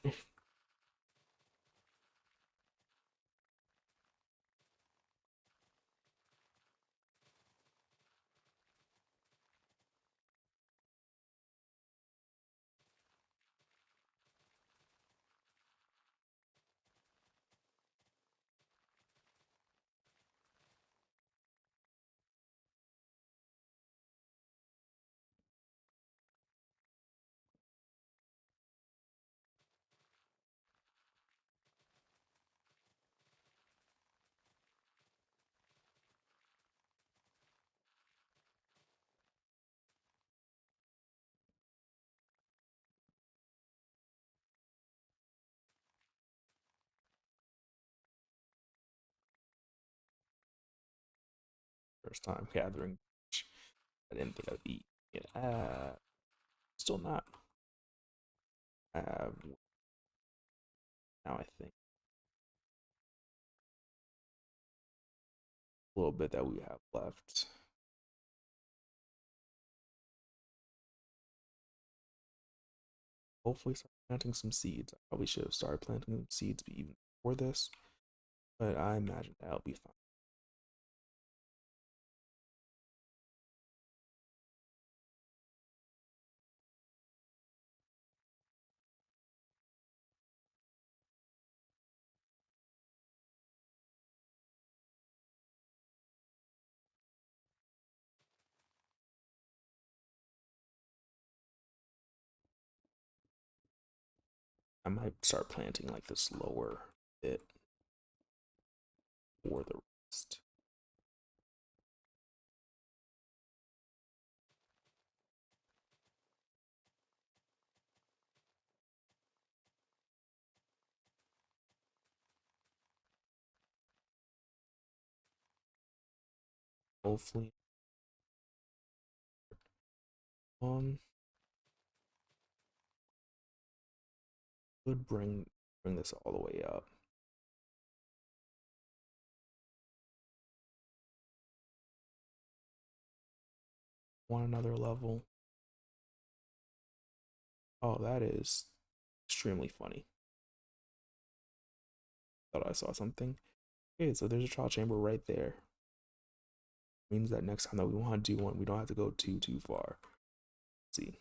First time gathering. I didn't think I'd eat it. Still not. I have now. I think a little bit that we have left. Hopefully, start planting some seeds. I probably should have started planting some seeds even before this, but I imagine that'll be fine. I might start planting like this lower bit for the rest. Hopefully, um, could bring this all the way up. Want another level? Oh, that is extremely funny. Thought I saw something. Okay, so there's a trial chamber right there. Means that next time that we want to do one, we don't have to go too far. Let's see,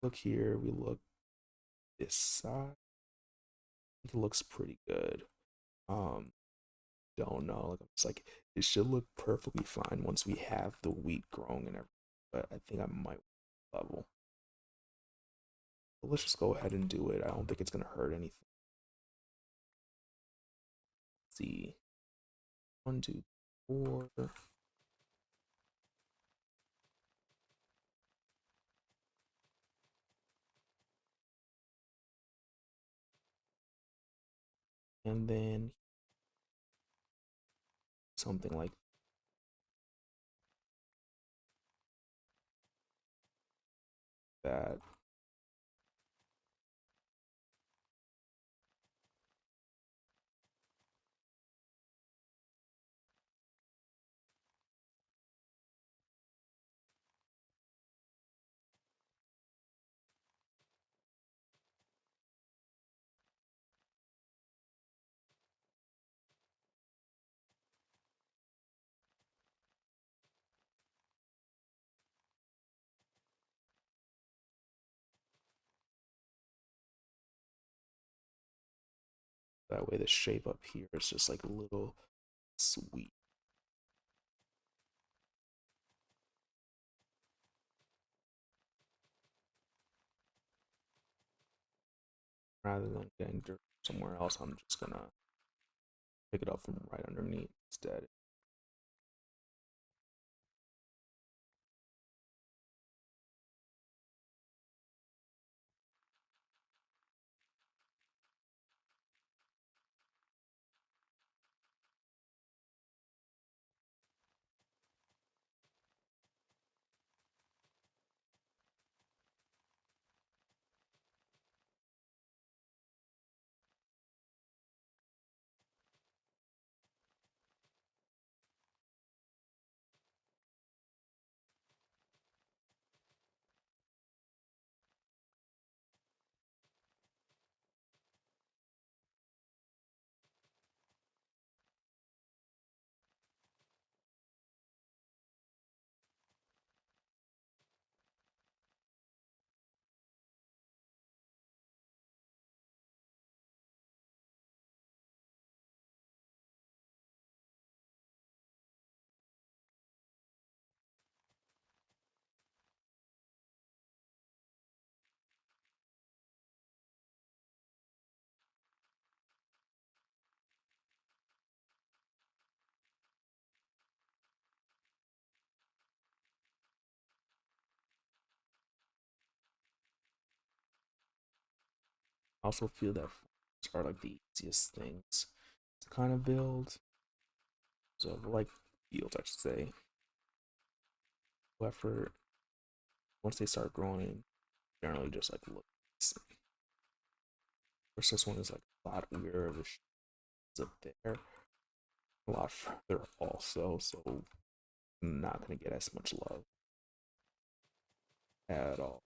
look here. We look this side. I think it looks pretty good. Um, don't know. Like I'm just like it should look perfectly fine once we have the wheat growing and everything. But I think I might level. But let's just go ahead and do it. I don't think it's gonna hurt anything. Let's see, 1, 2, 4, and then something like that. That way the shape up here is just like a little sweet rather than getting dirt somewhere else. I'm just gonna pick it up from right underneath instead. I also feel that forms are like the easiest things to kind of build. So like fields, I should say. However, once they start growing, generally just like look. First, this one is like a lot weirder. The up there, a lot further also. So I'm not gonna get as much love at all.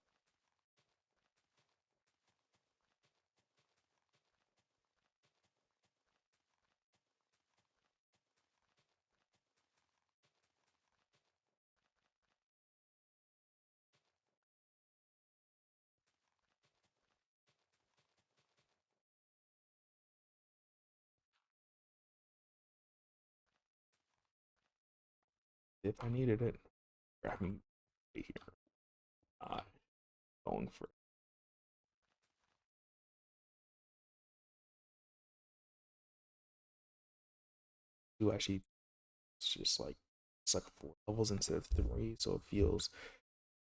If I needed it, grabbing right here, not going for. Do actually, it's just like it's like 4 levels instead of 3, so it feels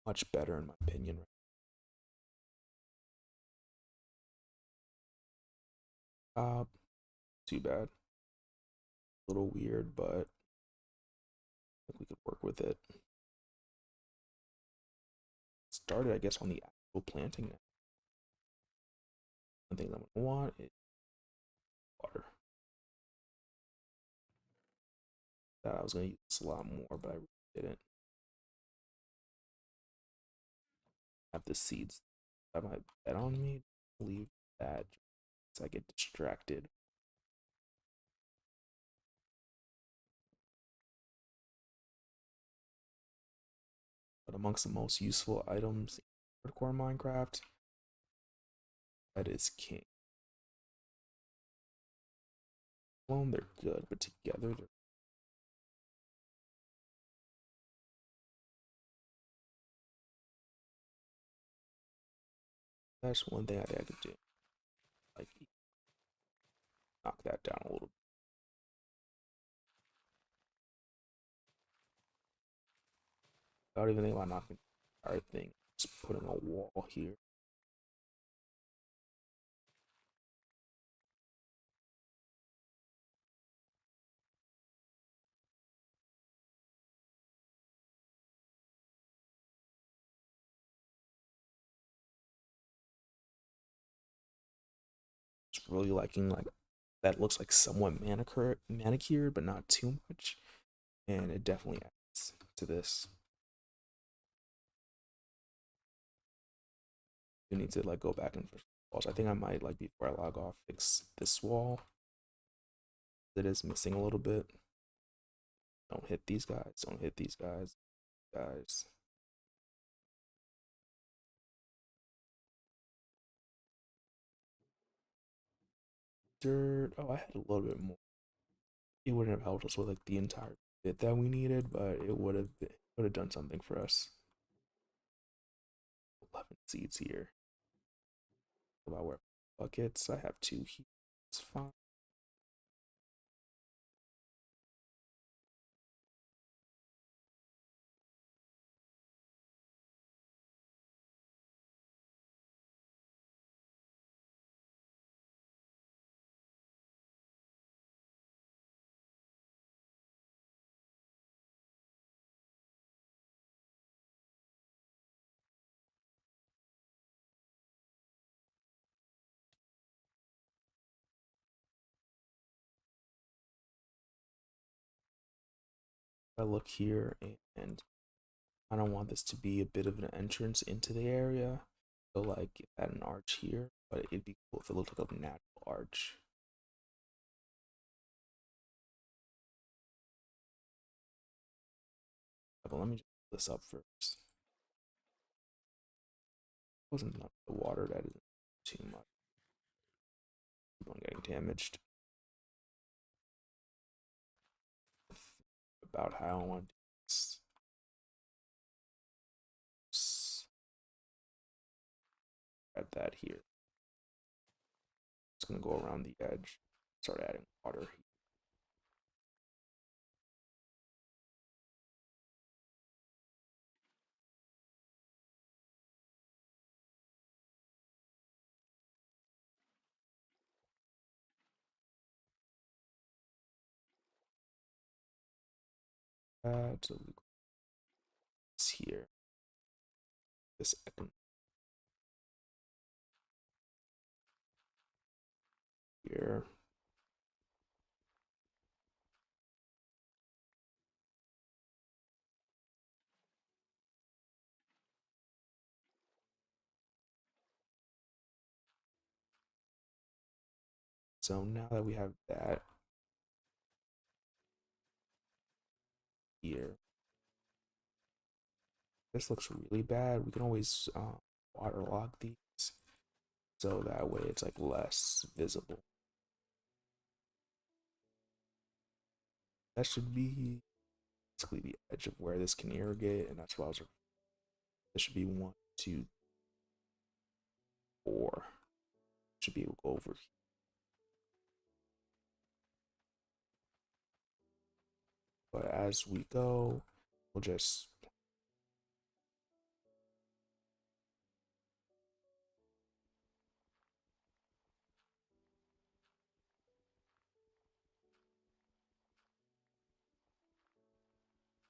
much better in my opinion. Uh, too bad. A little weird, but I think we could work with it. Started, I guess, on the actual planting now. One thing I'm gonna want is water. That I was gonna use this a lot more, but I really didn't have the seeds. Have my bet on me. Leave that. So I get distracted. But amongst the most useful items in hardcore Minecraft, that is king. Alone they're good, but together they're. That's one thing I think I could do. Like knock that down a little. Without even thinking about knocking the entire thing. Just putting a wall here. Just really liking like that looks like somewhat manicured, but not too much, and it definitely adds to this. You need to like go back and fix walls. I think I might like before I log off fix this wall that is missing a little bit. Don't hit these guys. Don't hit these guys. Guys. Dirt. Oh, I had a little bit more. It wouldn't have helped us with like the entire bit that we needed, but it would have done something for us. 11 seeds here. About where buckets? I have two here. It's fine. I look here and I don't want this to be a bit of an entrance into the area. So like add an arch here, but it'd be cool if it looked like a natural arch. But let me just pull this up first. It wasn't enough the water that isn't too much. Keep on getting damaged. About how I want to do this. Add that here. It's gonna go around the edge. Start adding water. Add so this here. This here. So now that we have that here, this looks really bad. We can always waterlog these so that way it's like less visible. That should be basically the edge of where this can irrigate, and that's why I was. This should be 1, 2, 4. Should be able to go over here. But as we go, we'll just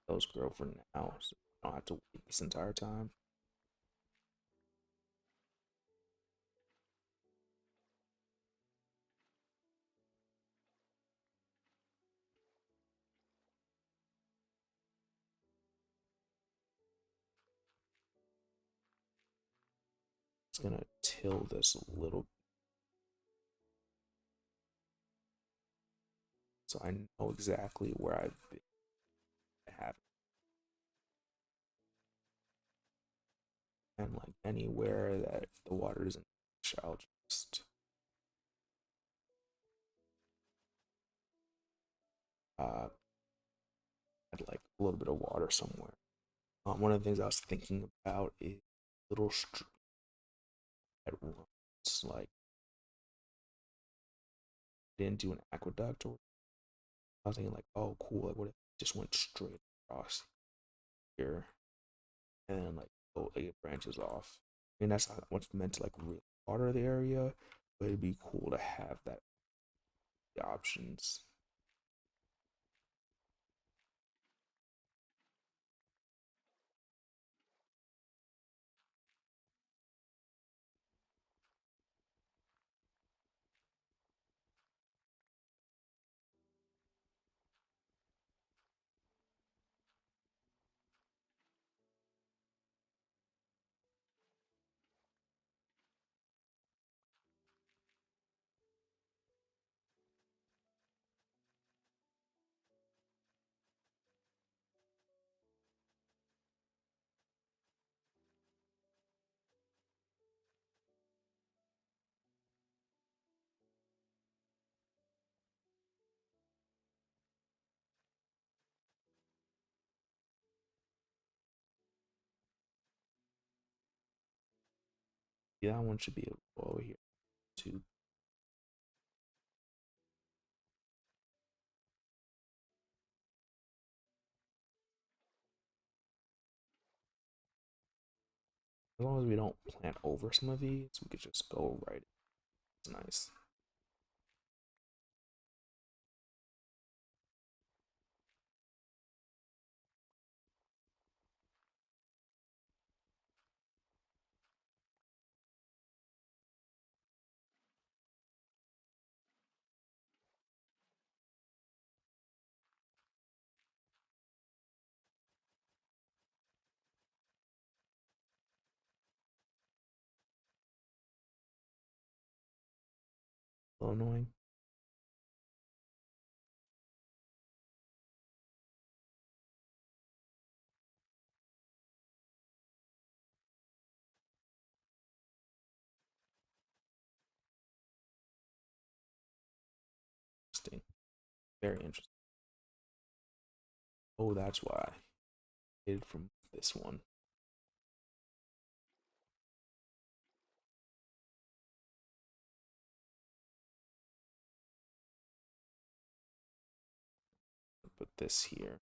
those grow for now, so I don't have to wait this entire time. It's gonna till this a little so I know exactly where I've been having and like anywhere that the water doesn't I'll just add like a little bit of water somewhere. One of the things I was thinking about is little stream that runs like didn't do an aqueduct or I was thinking like, oh cool, like what if it just went straight across here and then like oh like it branches off. I mean that's not what's meant to like really water the area, but it'd be cool to have that the options. Yeah, that one should be over here too. As long as we don't plant over some of these, we could just go right. It's nice. A little annoying. Interesting. Very interesting. Oh, that's why. Hid from this one. Put this here.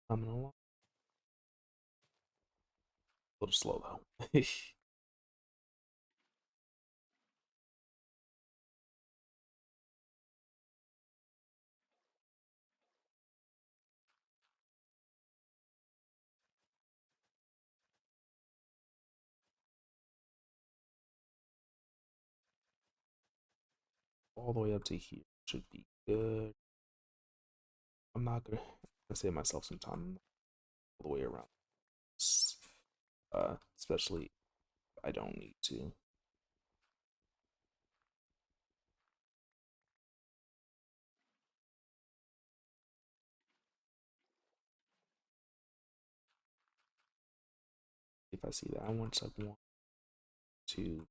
Coming along. A little slow though. All the way up to here should be good. I'm not gonna save myself some time all the way around. Especially if I don't need to. If I see that, I want like one, two,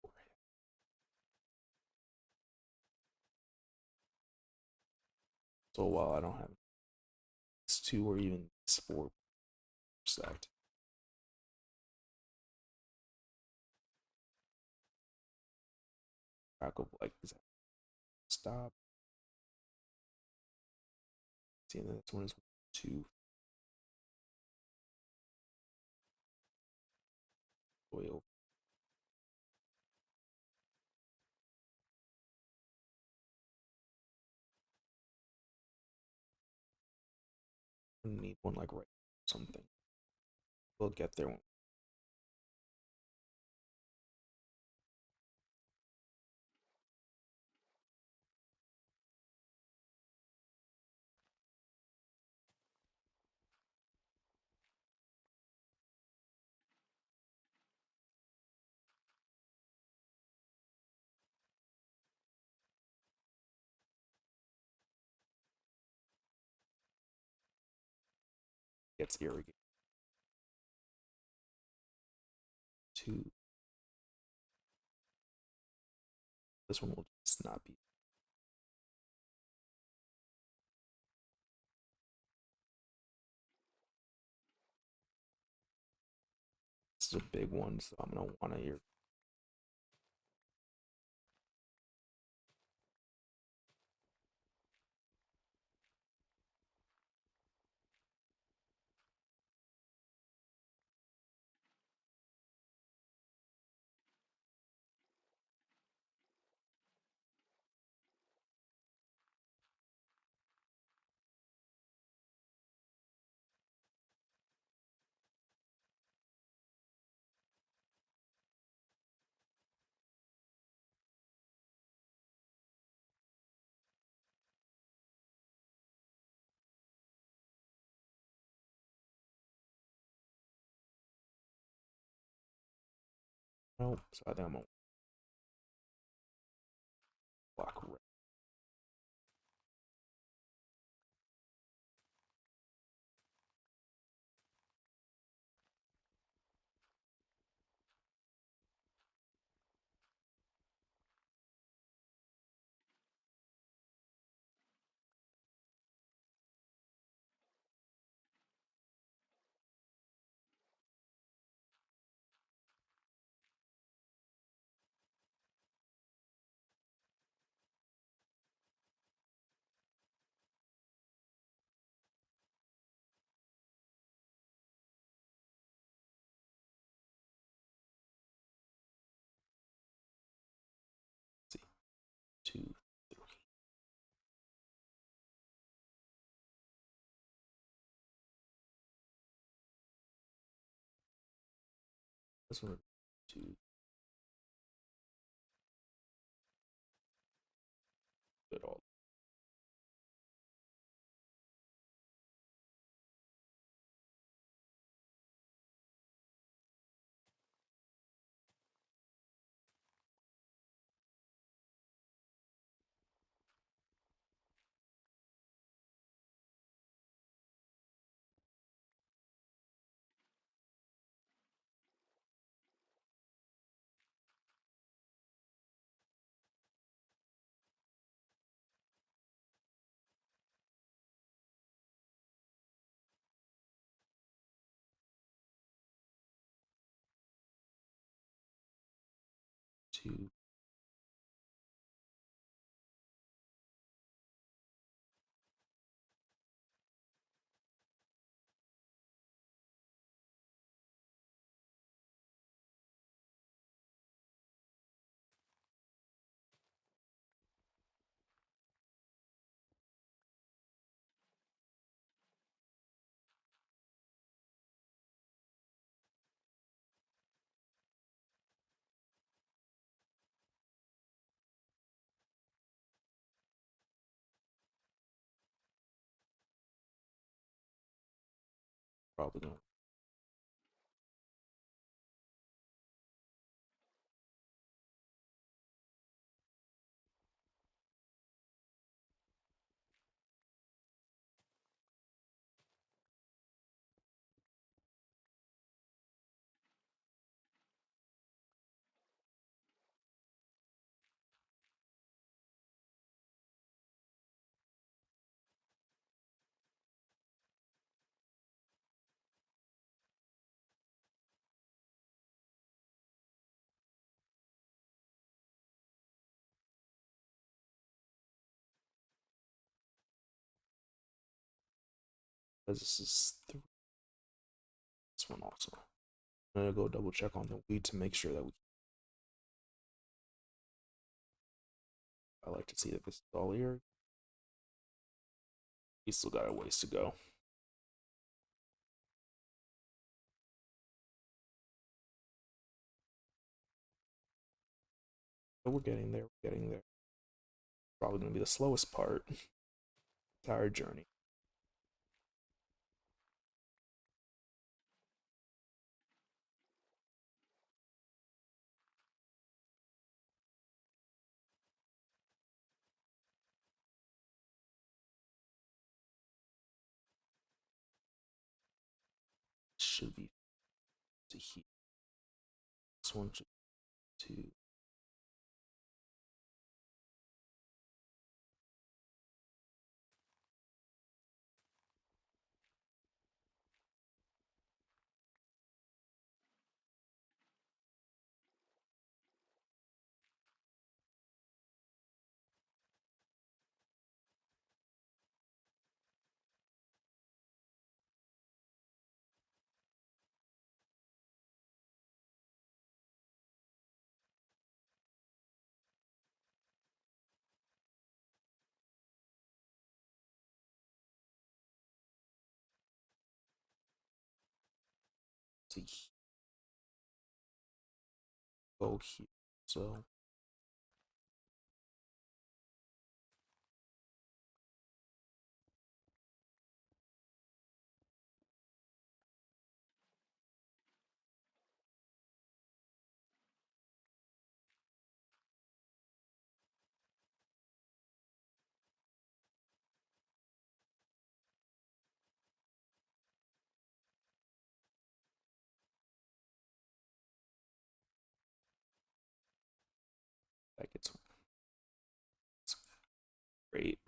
four. So while I don't have this two or even this four stacked, I go like stop. See, and then this one is two way over. I need one like right something. We'll get there when it gets irrigated. Two. This one will just not be. This is a big one, so I'm gonna want to ir. Nope. So I think I'm gonna block red. Let's see. Two, three. This one. Two. Good all. 2. Probably gonna. This is this one also. I'm gonna go double check on the weed to make sure that we. I like to see that this is all here. We still got a ways to go. But we're getting there. We're getting there. Probably gonna be the slowest part. Entire journey. Should be to heat. This one should be to. To go here. So like it's great.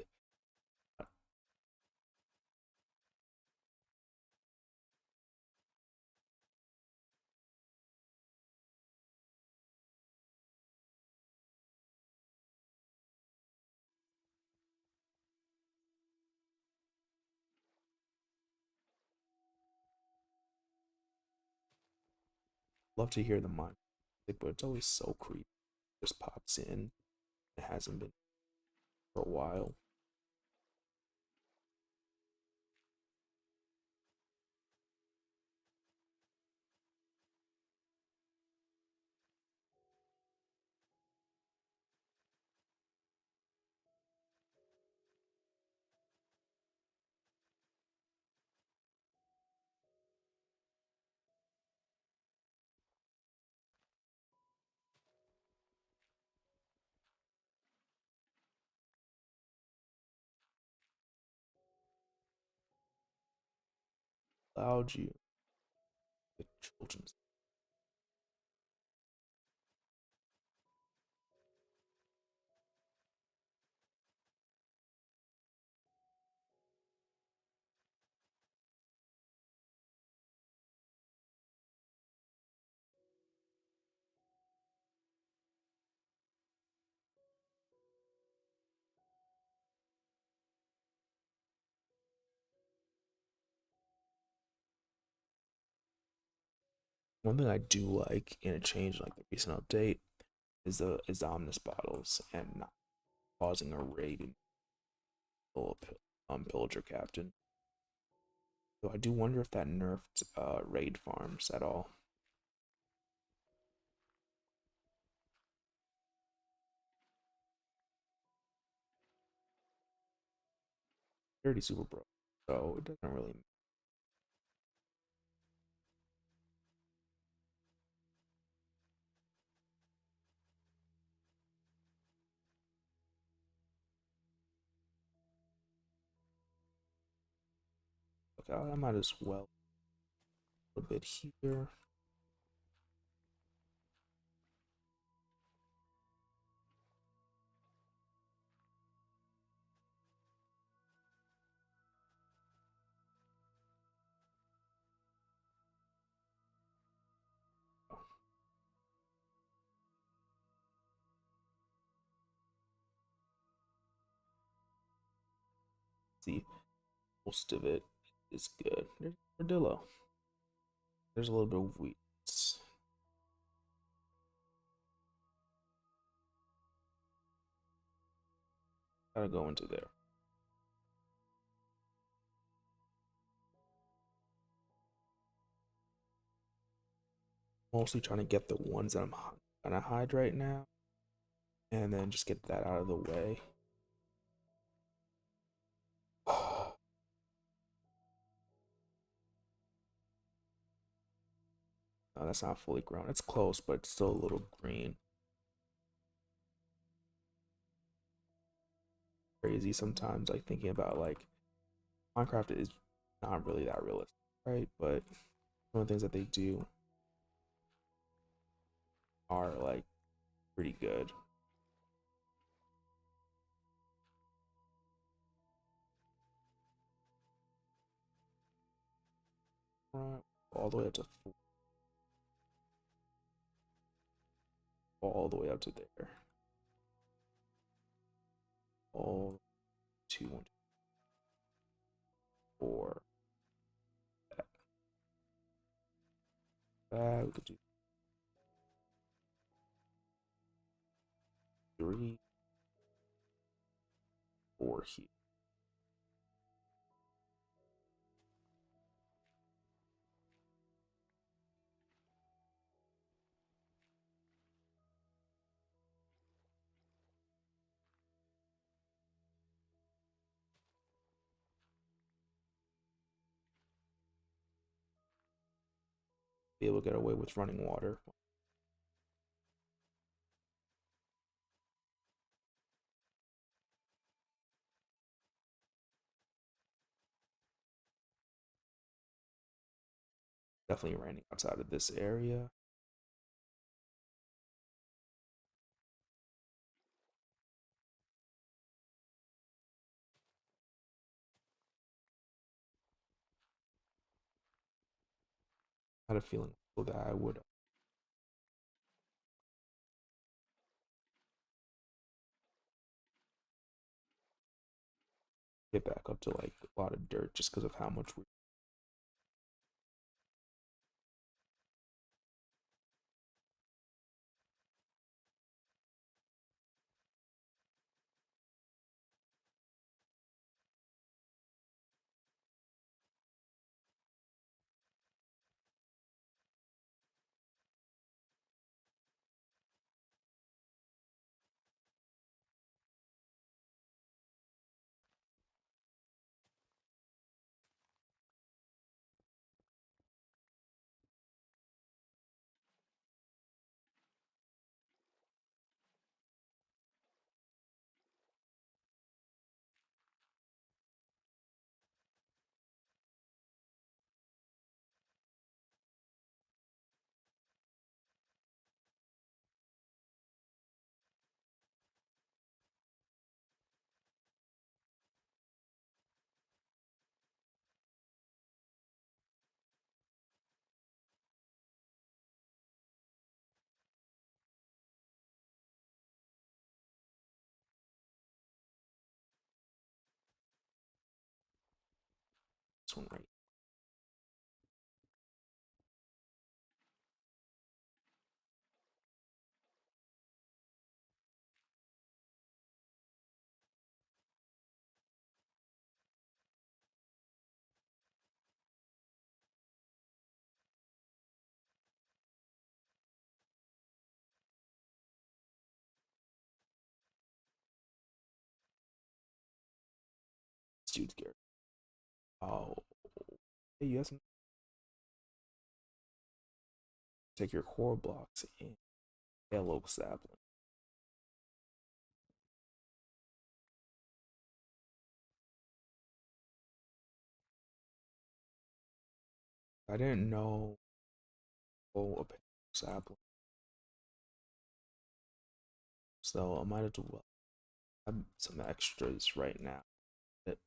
Love to hear the mind, but it's always so creepy. Just pops in. It hasn't been for a while. Allowed you the children's. One thing I do like in a change like the recent update is the Omnis bottles and not causing a raid in Pillager Captain. So I do wonder if that nerfed raid farms at all. 30 super bro. So it doesn't really. Okay, I might as well a bit here. See, most of it is good. There's Ardillo. There's a little bit of weeds. Gotta go into there. Mostly trying to get the ones that I'm gonna hide right now, and then just get that out of the way. No, that's not fully grown. It's close, but it's still a little green. Crazy sometimes, like thinking about like Minecraft is not really that realistic, right? But some of the things that they do are like pretty good. Right, all the way up to all the way up to there. All two, one, two, four. That we could do three, four here. Be able to get away with running water. Definitely raining outside of this area. I had a feeling that I would get back up to like a lot of dirt just because of how much we this one right. This dude's scared. Oh, hey, you have some. Take your core blocks and yellow sapling. I didn't know a sapling, so I might as well have some extras right now. That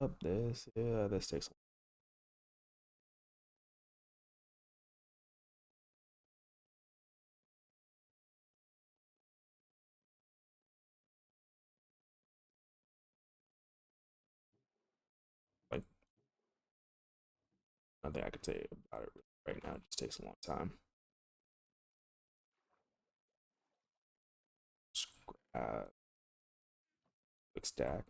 up this, yeah, this takes. Like nothing I could say about it right now. It just takes a long time. Just quick stack.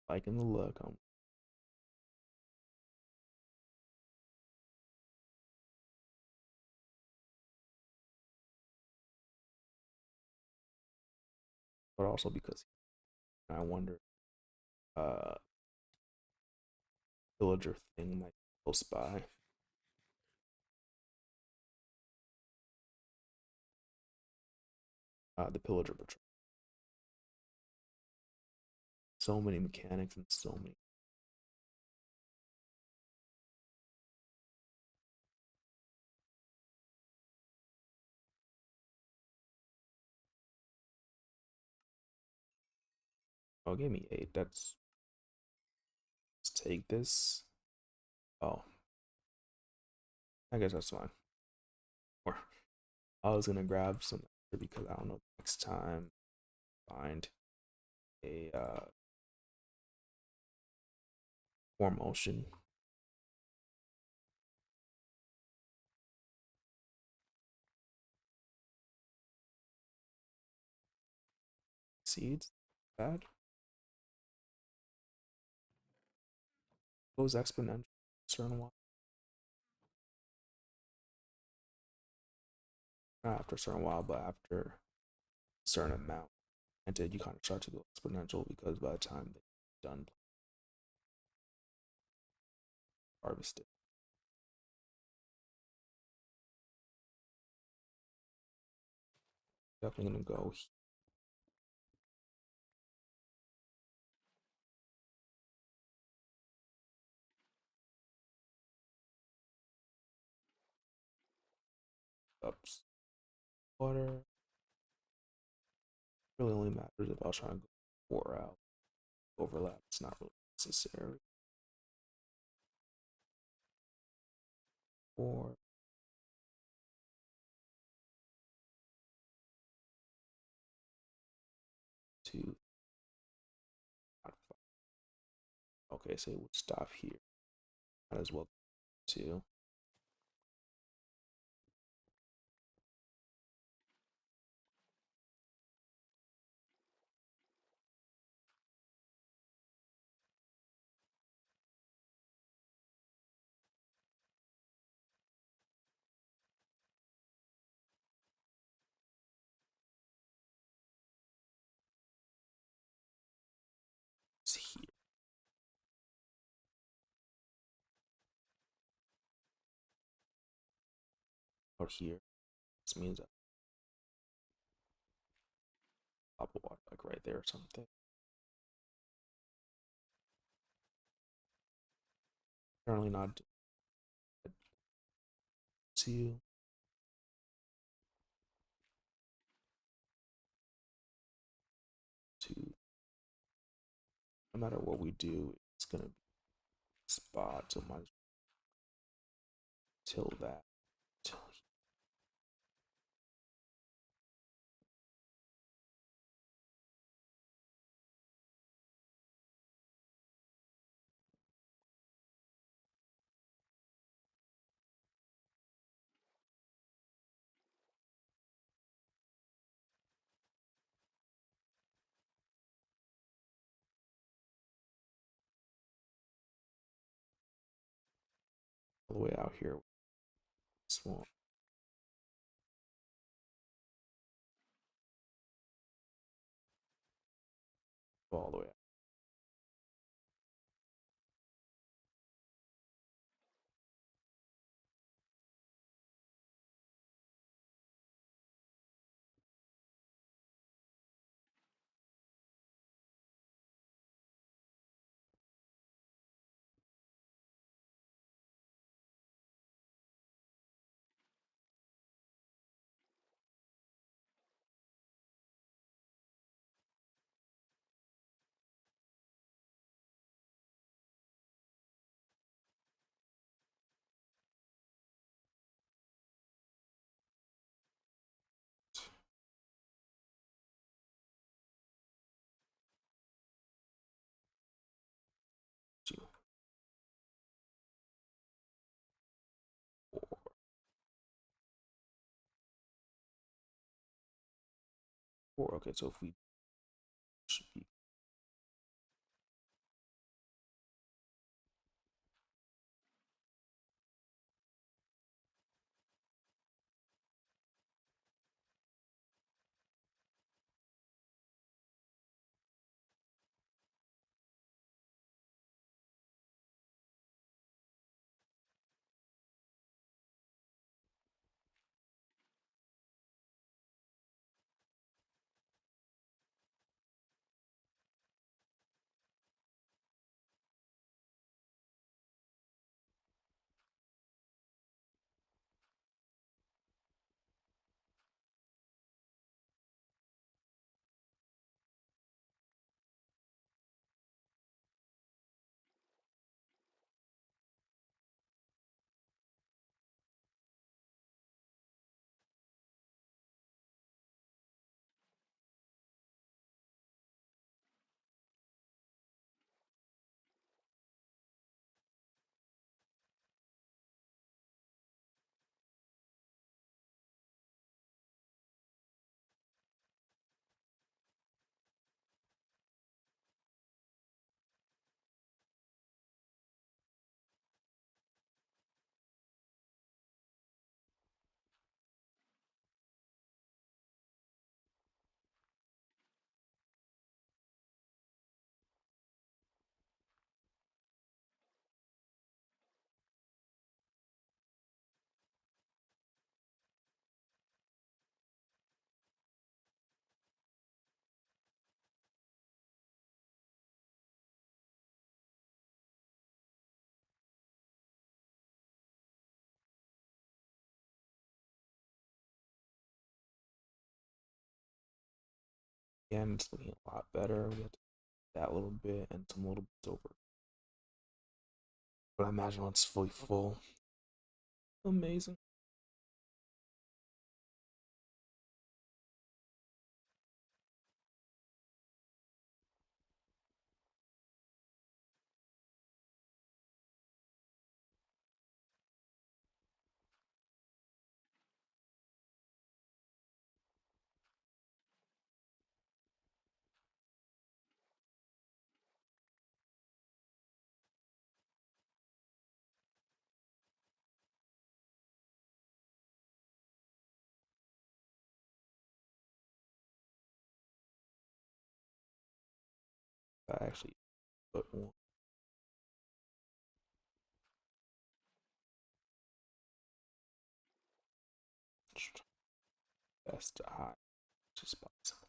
Liking the look. But also because I wonder, uh, villager thing might be close by. The pillager patrol. So many mechanics and so many. Oh, give me 8. Let's take this. Oh, I guess that's fine. Or I was gonna grab some because I don't know next time find a more motion seeds. Bad. Goes exponential. Certain while. Not after a certain while, but after a certain amount. And then you kind of start to go exponential because by the time they're done harvested, Definitely gonna go ups water. Really only matters if I was trying to go four out. Overlap, it's not really necessary. Four, two, five. Okay, so it would stop here. Might as well two. It's here. Out here. This means I'll put water like right there or something. Apparently not two, two. No matter what we do, it's gonna be spot. So might as till that. Till all the way out here. Swamp. All the way out. Two, four, four. Okay, so if we should be Again, it's looking a lot better. We have to that little bit and some little bits over. But I imagine when it's fully full, amazing. I actually put one best high, just possible.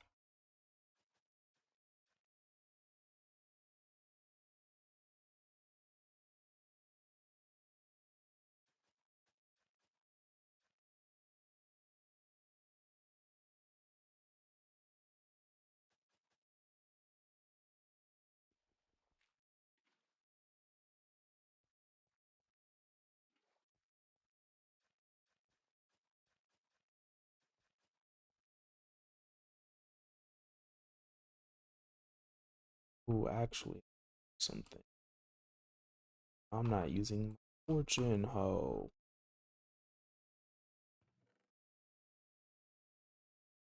Ooh, actually, something. I'm not using fortune hoe.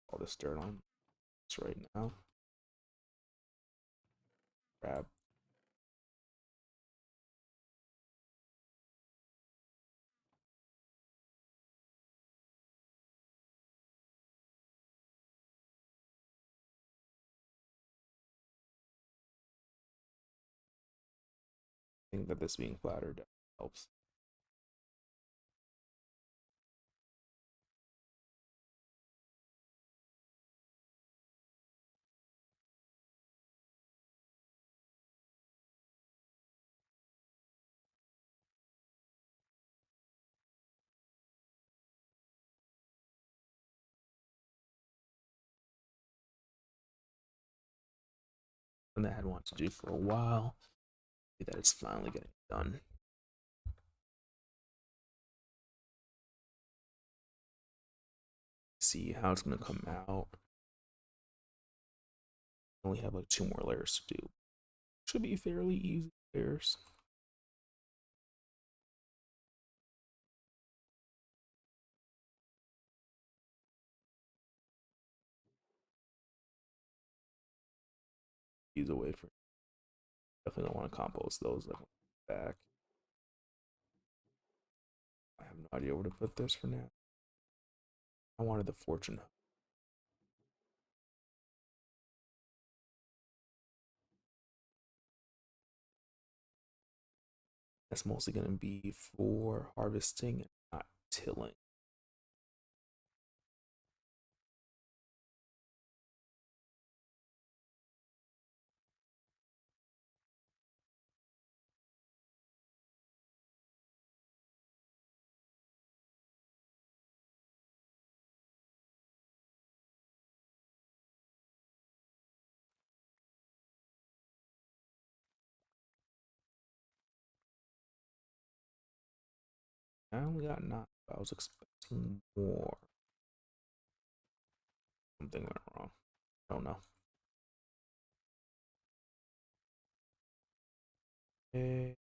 All this dirt on this right now. Grab think that this being flattered helps. And I had wanted to do for a while. That it's finally getting done. See how it's gonna come out. Only have like two more layers to do. Should be fairly easy layers. Ease away from. Definitely don't want to compost those back. I have no idea where to put this for now. I wanted the fortune. That's mostly gonna be for harvesting and not tilling. I only got nine. I was expecting more. Something went wrong. I don't know. Okay.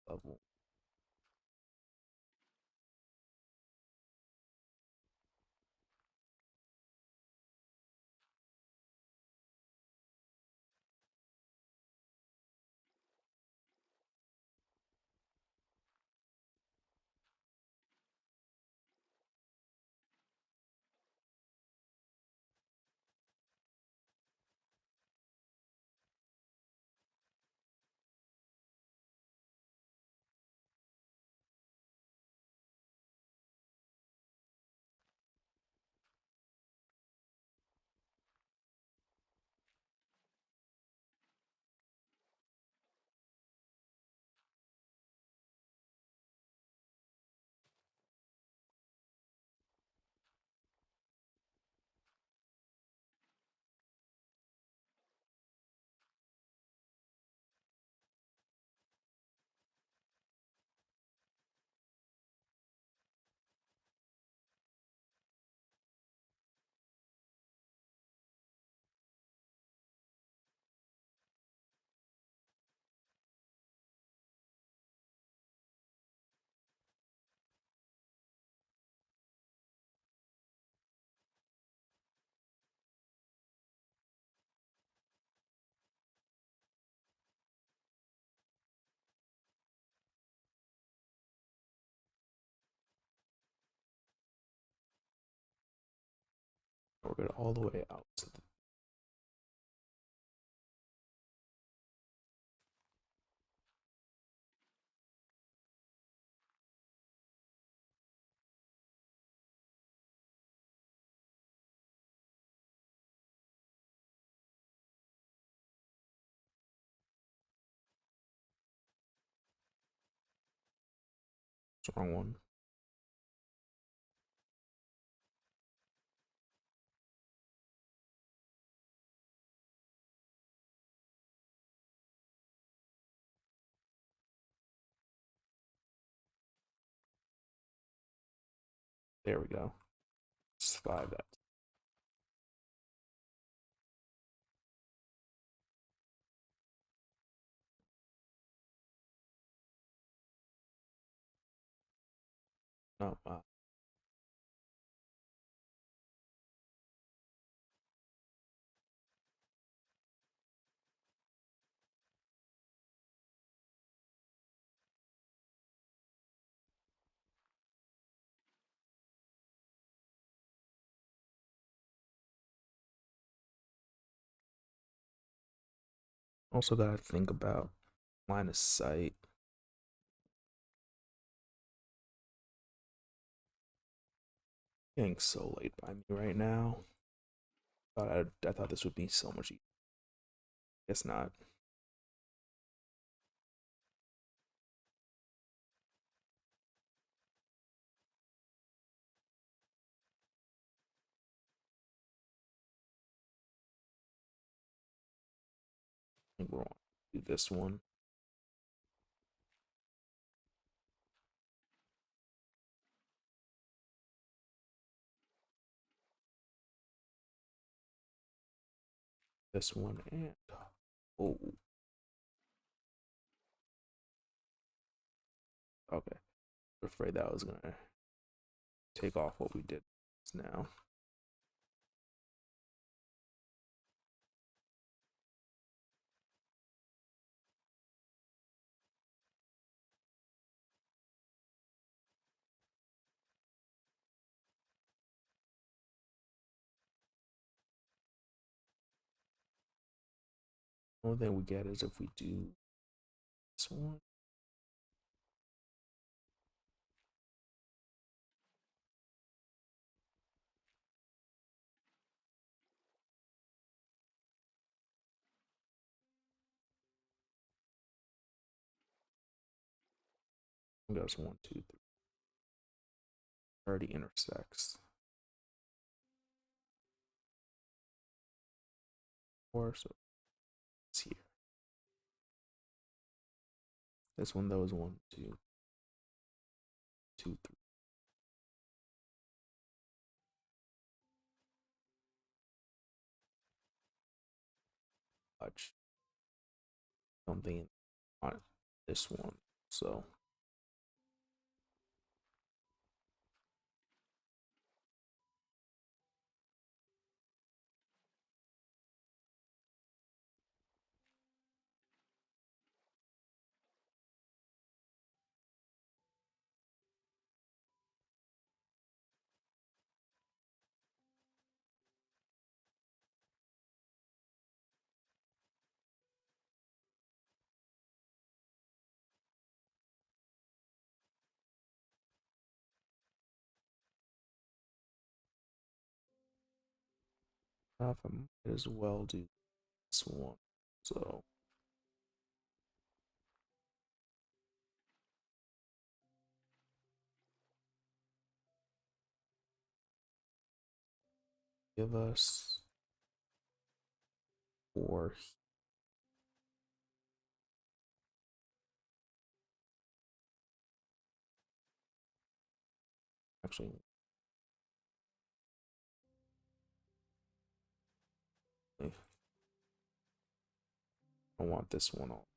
Level. Curve it all the way out to the wrong one. There we go. Slide that. No, also gotta think about line of sight. Getting so late by me right now. I thought this would be so much easier. Guess not. I think we're on to do this one. This one and oh, okay. I'm afraid that was gonna take off what we did now. Only thing we get is if we do this one. Goes 1, 2, 3. Already intersects. Four, so it's here. This one though is 1, 2, 2, 3. Touch something on this one. So I might as well do this one. So give us four. Actually, I don't want this one all.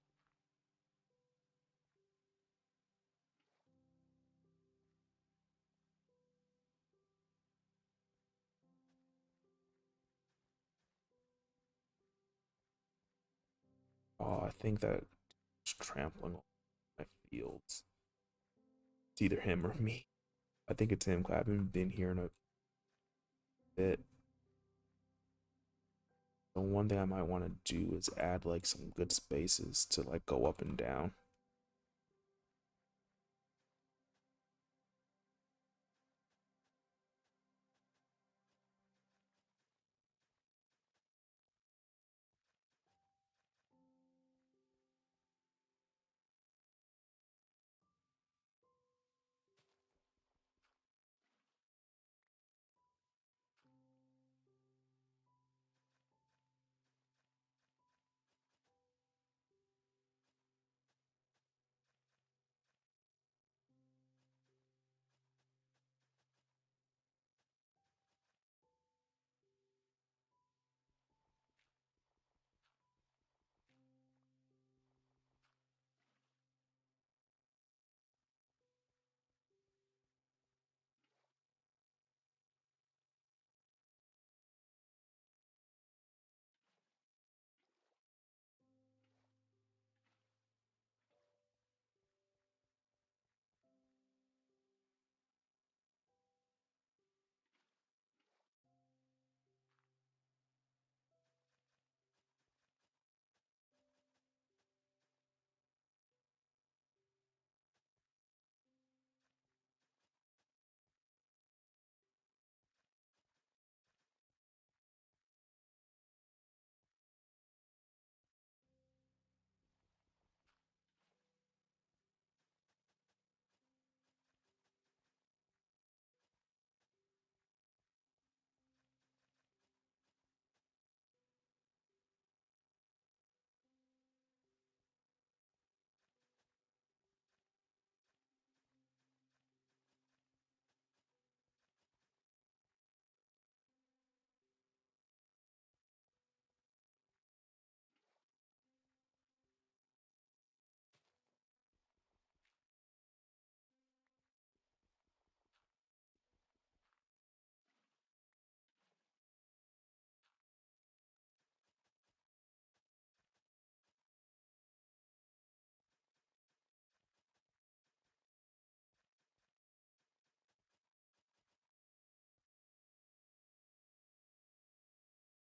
Oh, I think that it's trampling on my fields. It's either him or me. I think it's him. 'Cause I haven't been here in a bit. The one thing I might want to do is add like some good spaces to like go up and down.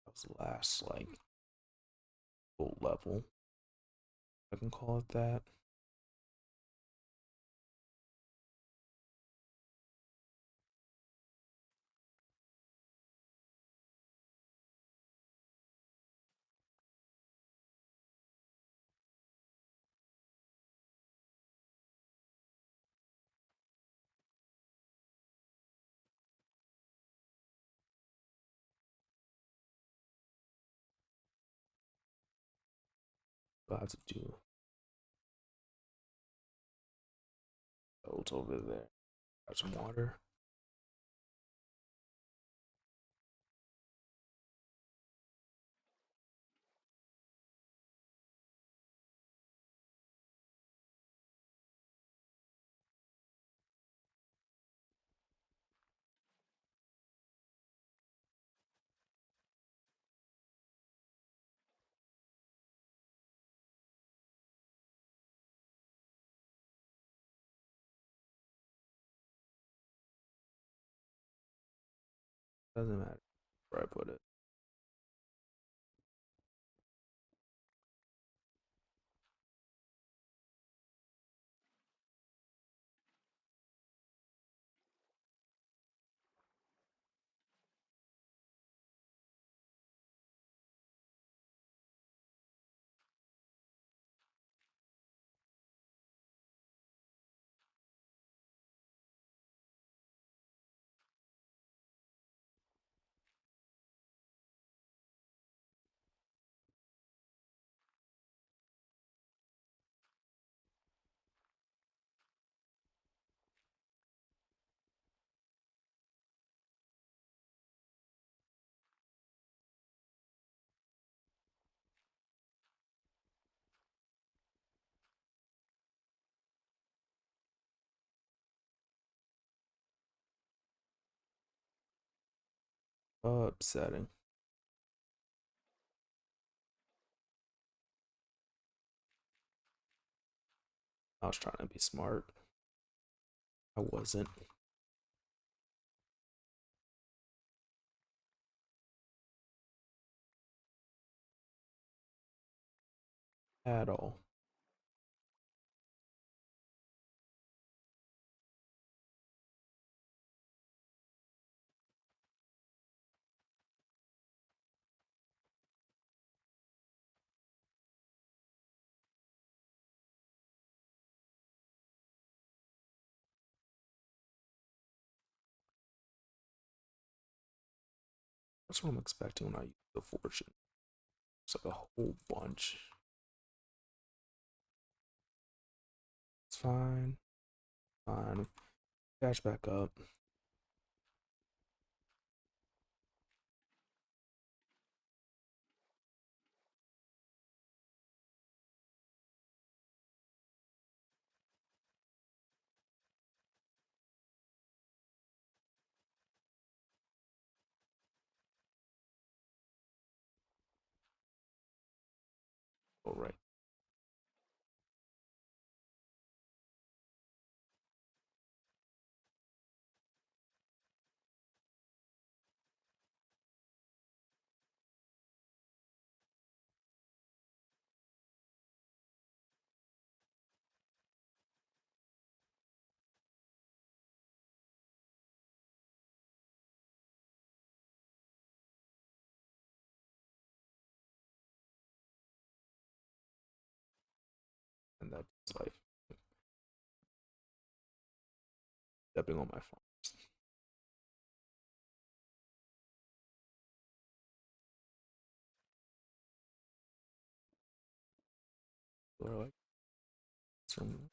That was the last like full level. I can call it that. About to do those over there. Got some water. Doesn't matter where I put it. Upsetting. I was trying to be smart. I wasn't. at all. That's what I'm expecting when I use the fortune. It's like a whole bunch. It's fine. Fine. Catch back up. All right. And that's life. Stepping on my phone. Or like, some,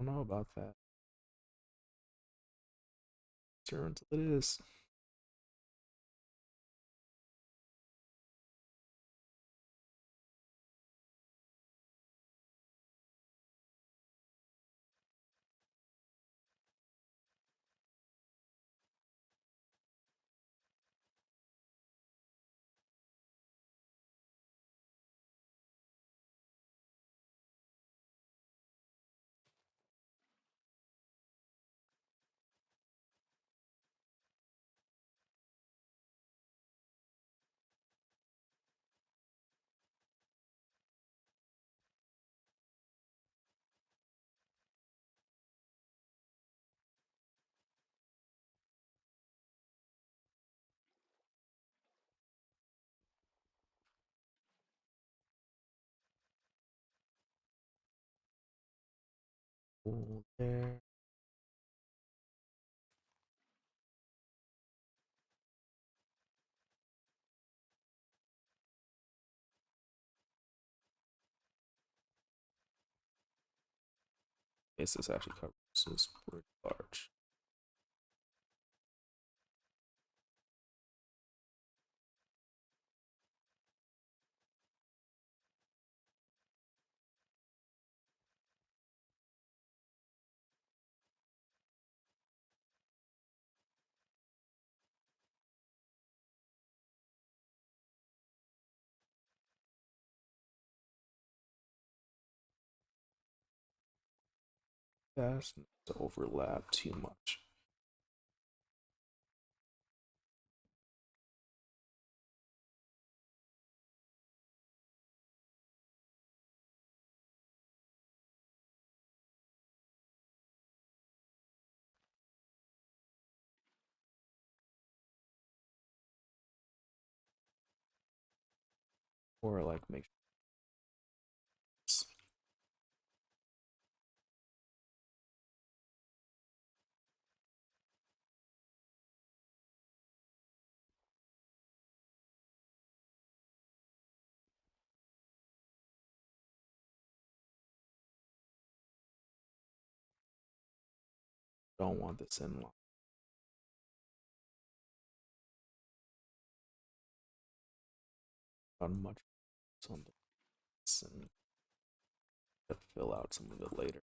I don't know about that. Sure, until it is. Oh, there. Yes, this actually covers this pretty large. That's not to overlap too much. Or like make sure I don't want this in line on much something and to fill out some of it later.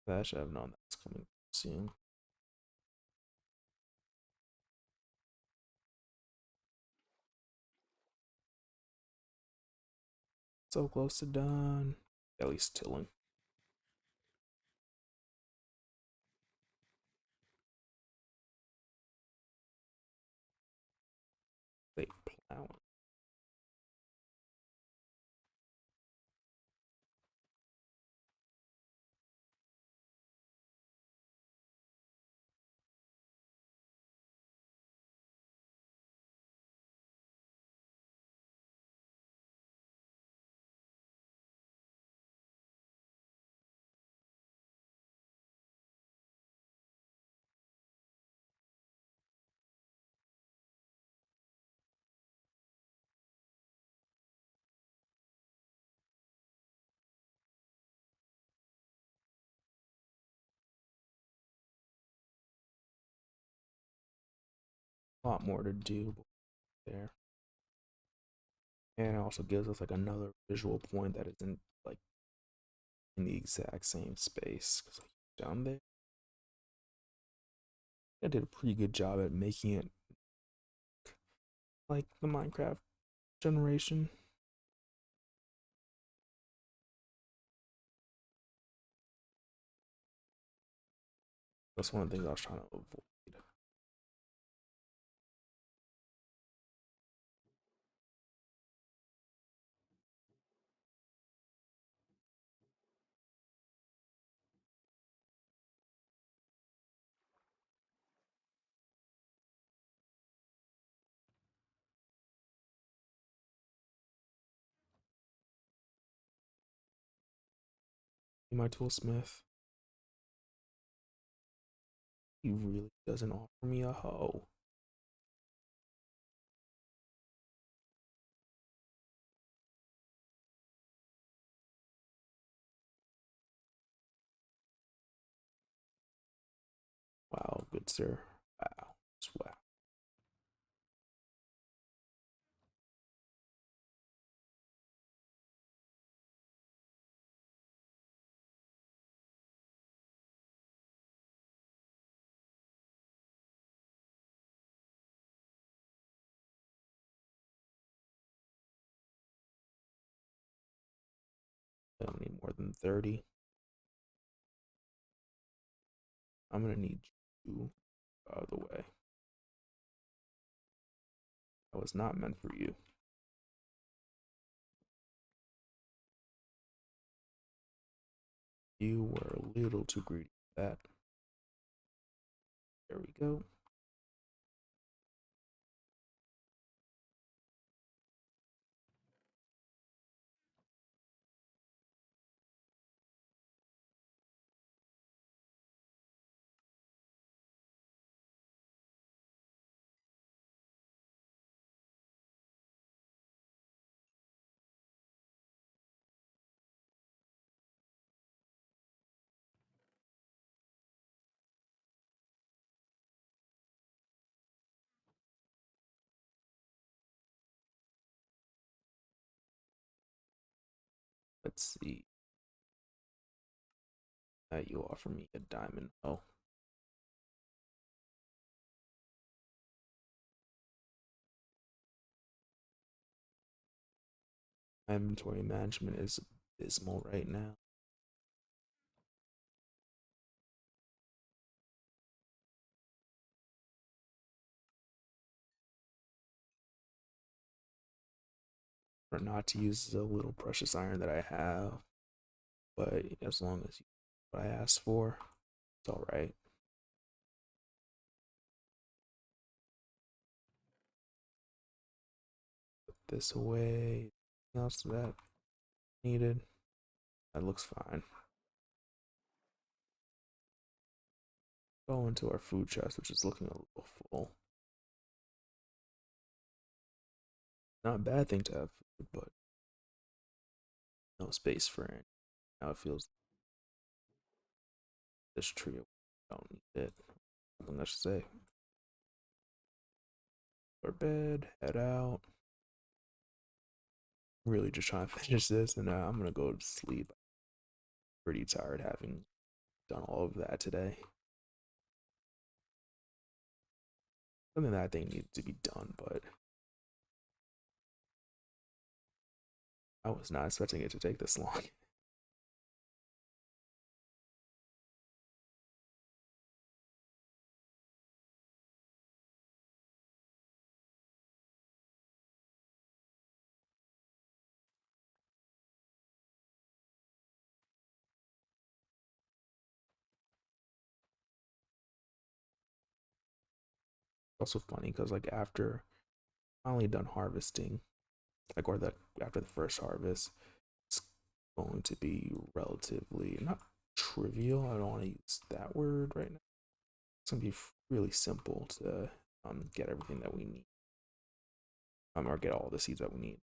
I should have known that's coming soon. So close to done. At least tilling. They plowing. A lot more to do there. And it also gives us like another visual point that isn't like in the exact same space. Because like down there, I did a pretty good job at making it like the Minecraft generation. That's one of the things I was trying to avoid. My toolsmith, he really doesn't offer me a hoe. Wow, good sir. Wow. Wow. I don't need more than 30. I'm gonna need you out of the way. That was not meant for you. You were a little too greedy for that. There we go. Let's see. You offer me a diamond. Oh, my inventory management is abysmal right now. Or not to use the little precious iron that I have, but as long as you what I asked for, it's all right. Put this away. Anything else that needed? That looks fine. Go into our food chest, which is looking a little full. Not a bad thing to have food, but no space for it. Now it feels this tree. I don't need it. Something I should say. Go to bed, head out. Really just trying to finish this, and I'm gonna go to sleep. Pretty tired having done all of that today. Something that I think needs to be done, but I was not expecting it to take this long. Also funny because like after finally done harvesting, like or the after the first harvest, it's going to be relatively not trivial. I don't want to use that word right now. It's gonna be really simple to get everything that we need, or get all the seeds that we need.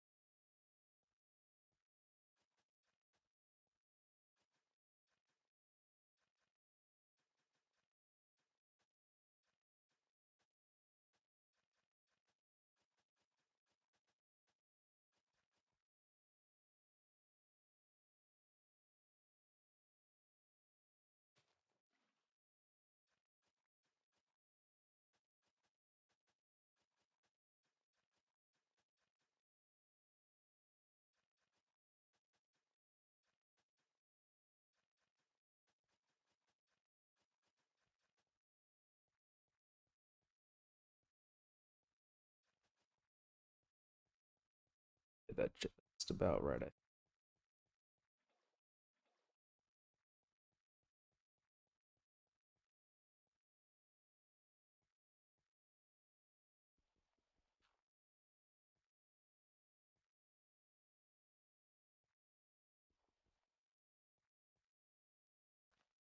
That's just about right. I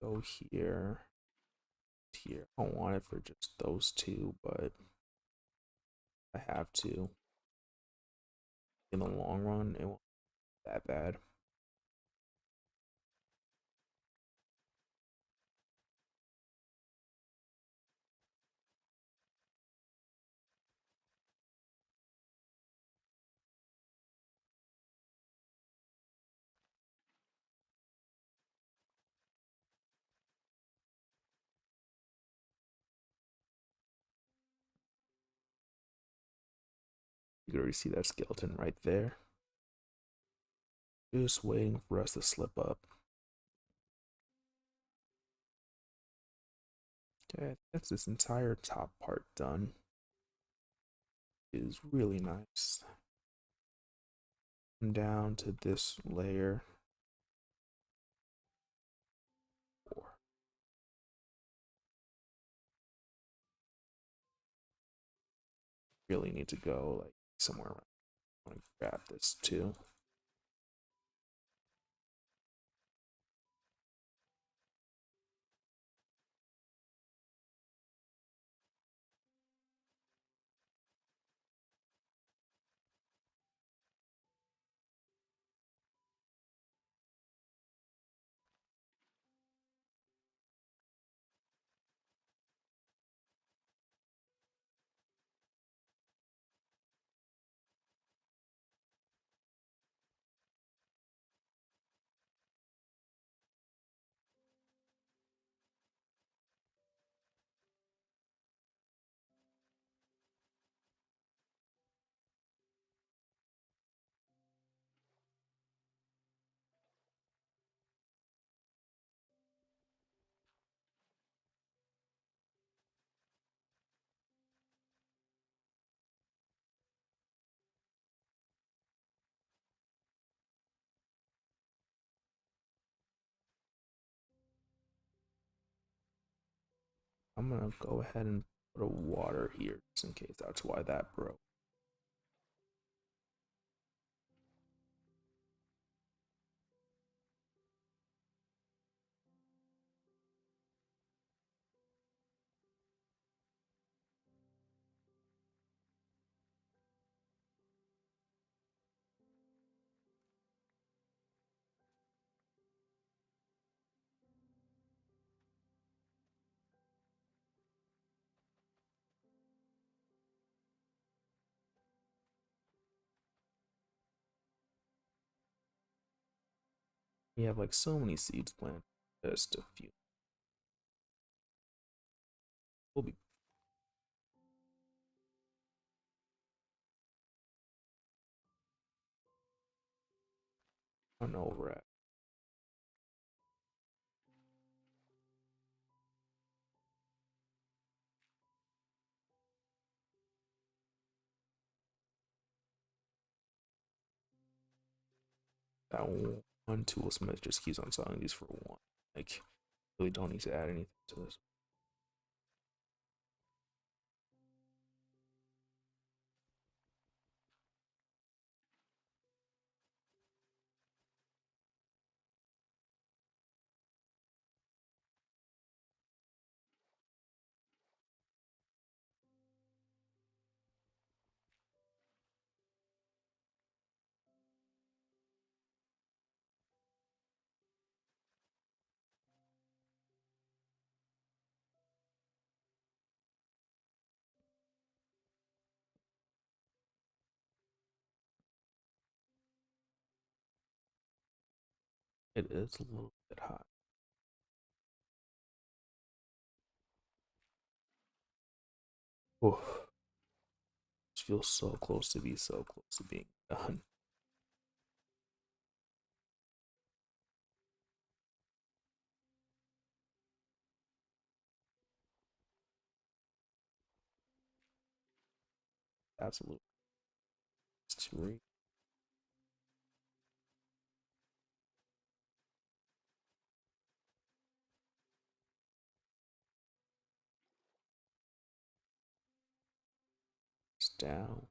go here, here. I don't want it for just those two, but I have to. In the long run, it won't be that bad. You can already see that skeleton right there. Just waiting for us to slip up. Okay, that's this entire top part done. It is really nice. Come down to this layer. Really need to go like somewhere around. I want to grab this too. I'm gonna go ahead and put a water here just in case that's why that broke. We have like so many seeds planted. Just a few. We'll be run over at. That one toolsmith just keeps on selling these for one. Like, really don't need to add anything to this. It is a little bit hot. Oh, just feels so close to be so close to being done. Absolutely. It's too down.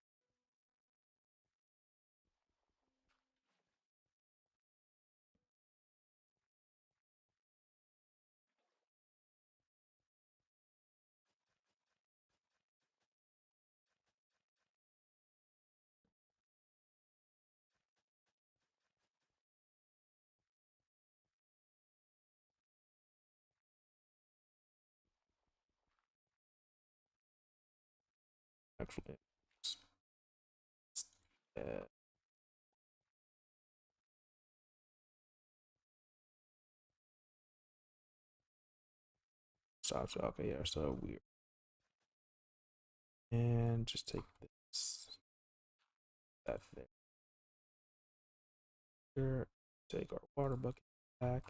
Actually, uh, stops. Okay, yeah, so weird. And just take this, that there. Take our water bucket back.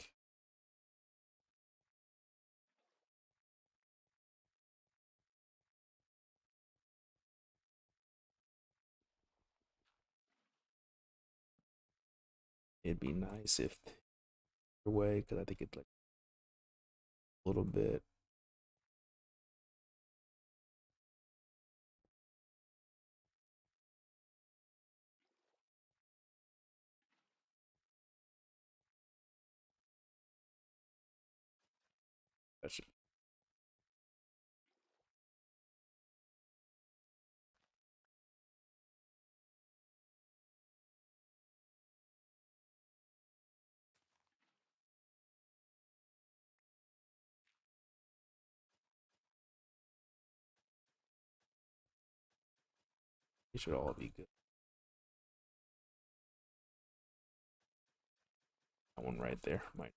It'd be nice if your way, because I think it's like a little bit. That should it should all be good. That one right there might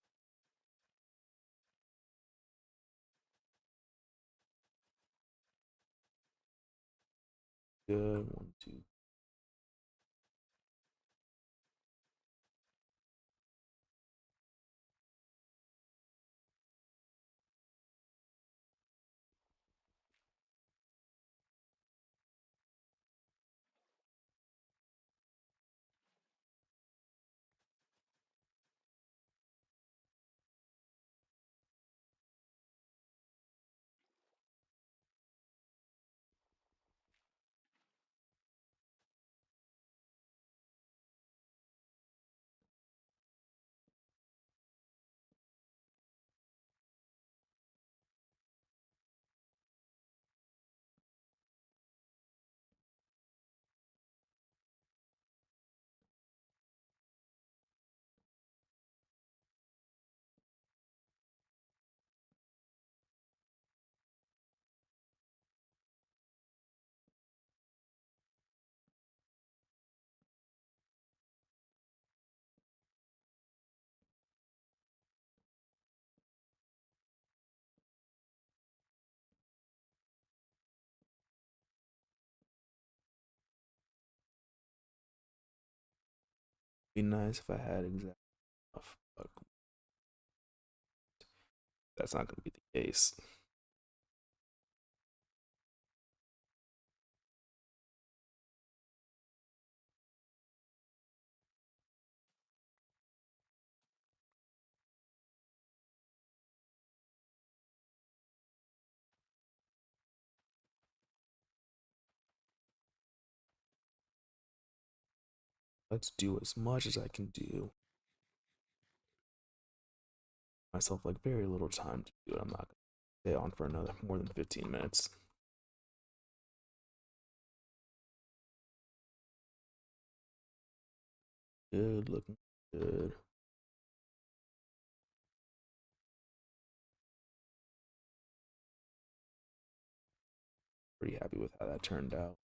be good. One, two. Be nice if I had exact enough, but that's not going to be the case. Let's do as much as I can do. Myself like very little time to do it. I'm not gonna stay on for another more than 15 minutes. Good looking good. Pretty happy with how that turned out.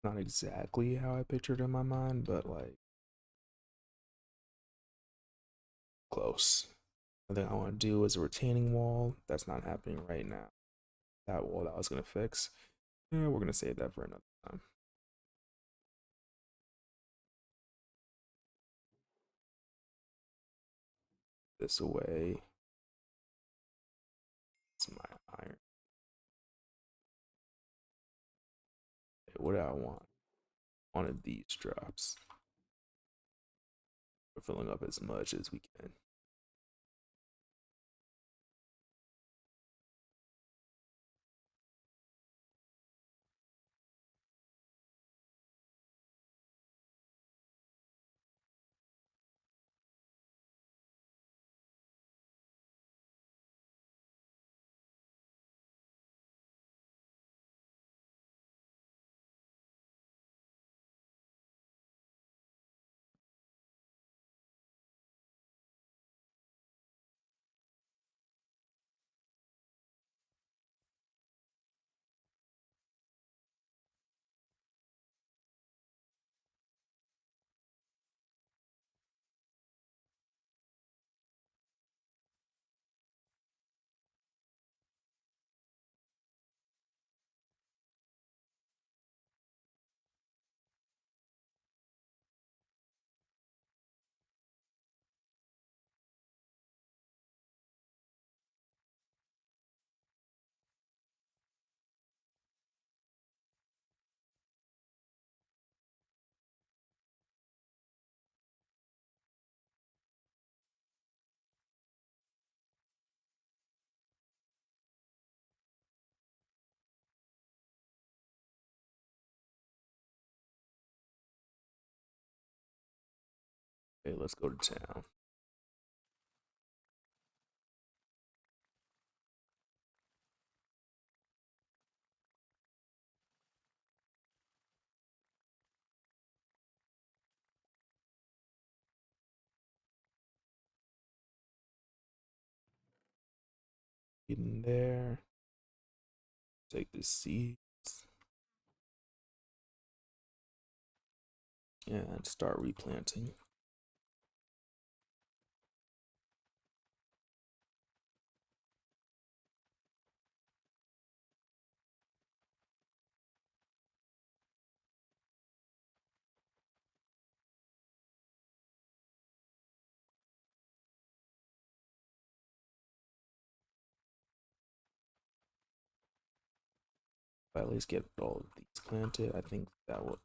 Not exactly how I pictured in my mind, but like close. The thing I want to do is a retaining wall. That's not happening right now. That wall that I was gonna fix. Yeah, we're gonna save that for another time. This away. It's my iron. Okay, what do I want? Wanted these drops. We're filling up as much as we can. Okay, let's go to town. Get in there. Take the seeds and start replanting. If I at least get all of these planted, I think that will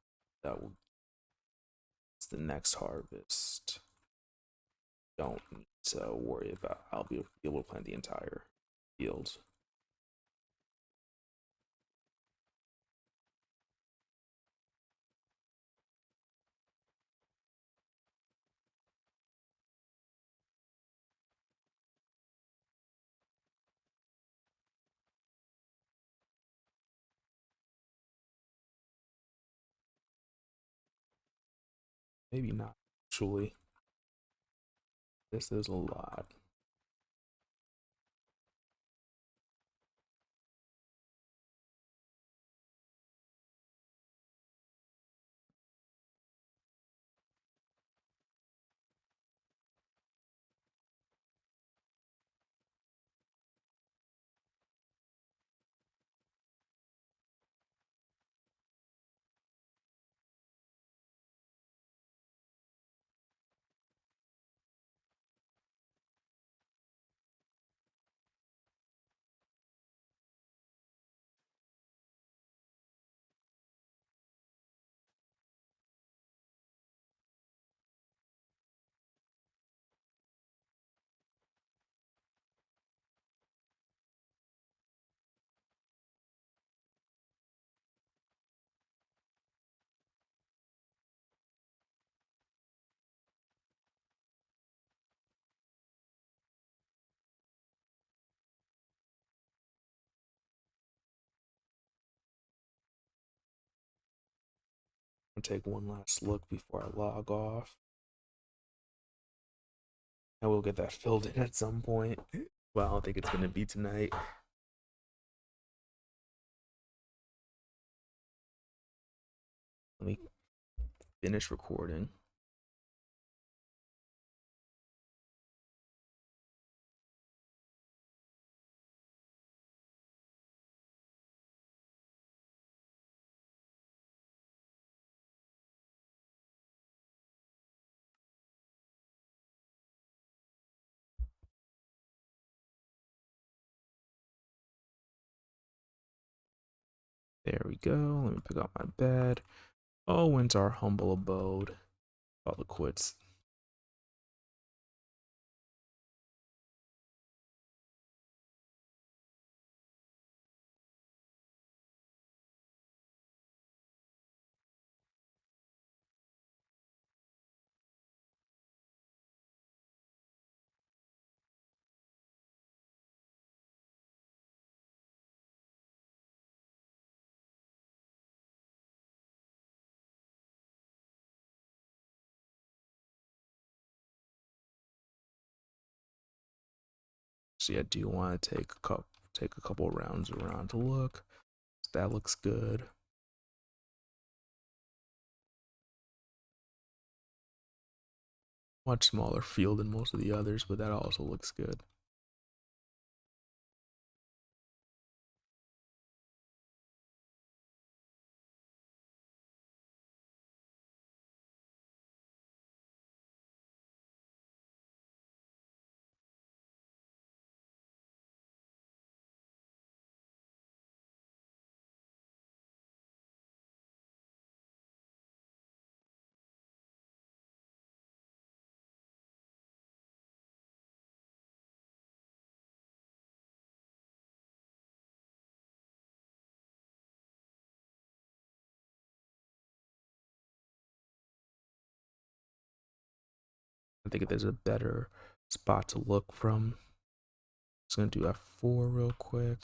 it's the next harvest. Don't need to worry about. I'll be able to plant the entire field. Maybe not. Actually, this is a lot. to take one last look before I log off. I will get that filled in at some point. Well, I don't think it's gonna be tonight. Let me finish recording. There we go. Let me pick up my bed. Oh, when's our humble abode? All the quits. So yeah, do you want to take a couple rounds around to look? That looks good. Much smaller field than most of the others, but that also looks good. I think if there's a better spot to look from, just gonna do F4 real quick.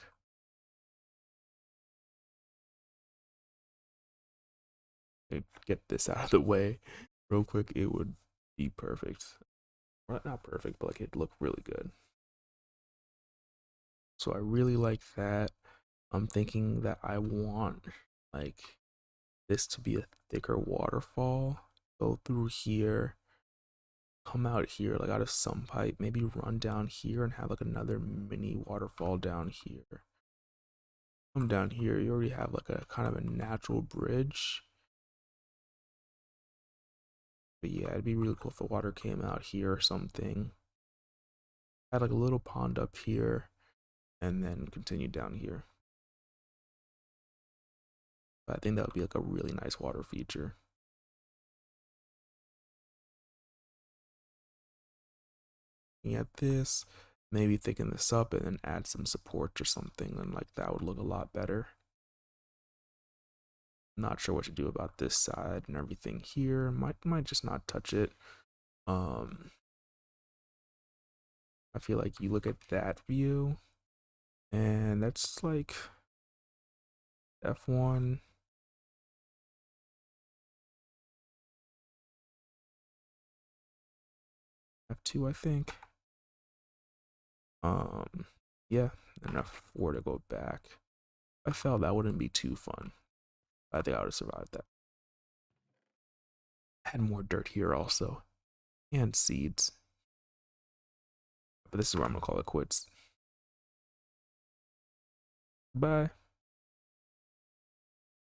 Get this out of the way real quick. It would be perfect. Well, not perfect, but like it'd look really good. So I really like that. I'm thinking that I want like this to be a thicker waterfall. Go through here, come out here, like out of some pipe, maybe run down here and have like another mini waterfall down here. Come down here, you already have like a kind of a natural bridge. But yeah, it'd be really cool if the water came out here or something. Had like a little pond up here and then continue down here. But I think that would be like a really nice water feature. Looking at this, maybe thicken this up and then add some support or something, and like that would look a lot better. Not sure what to do about this side and everything here. Might just not touch it. I feel like you look at that view and that's like F1, F2, I think. Yeah, and F4 to go back. I felt that wouldn't be too fun. I think I would have survived that. Had more dirt here also, and seeds. But this is where I'm gonna call it quits. Bye.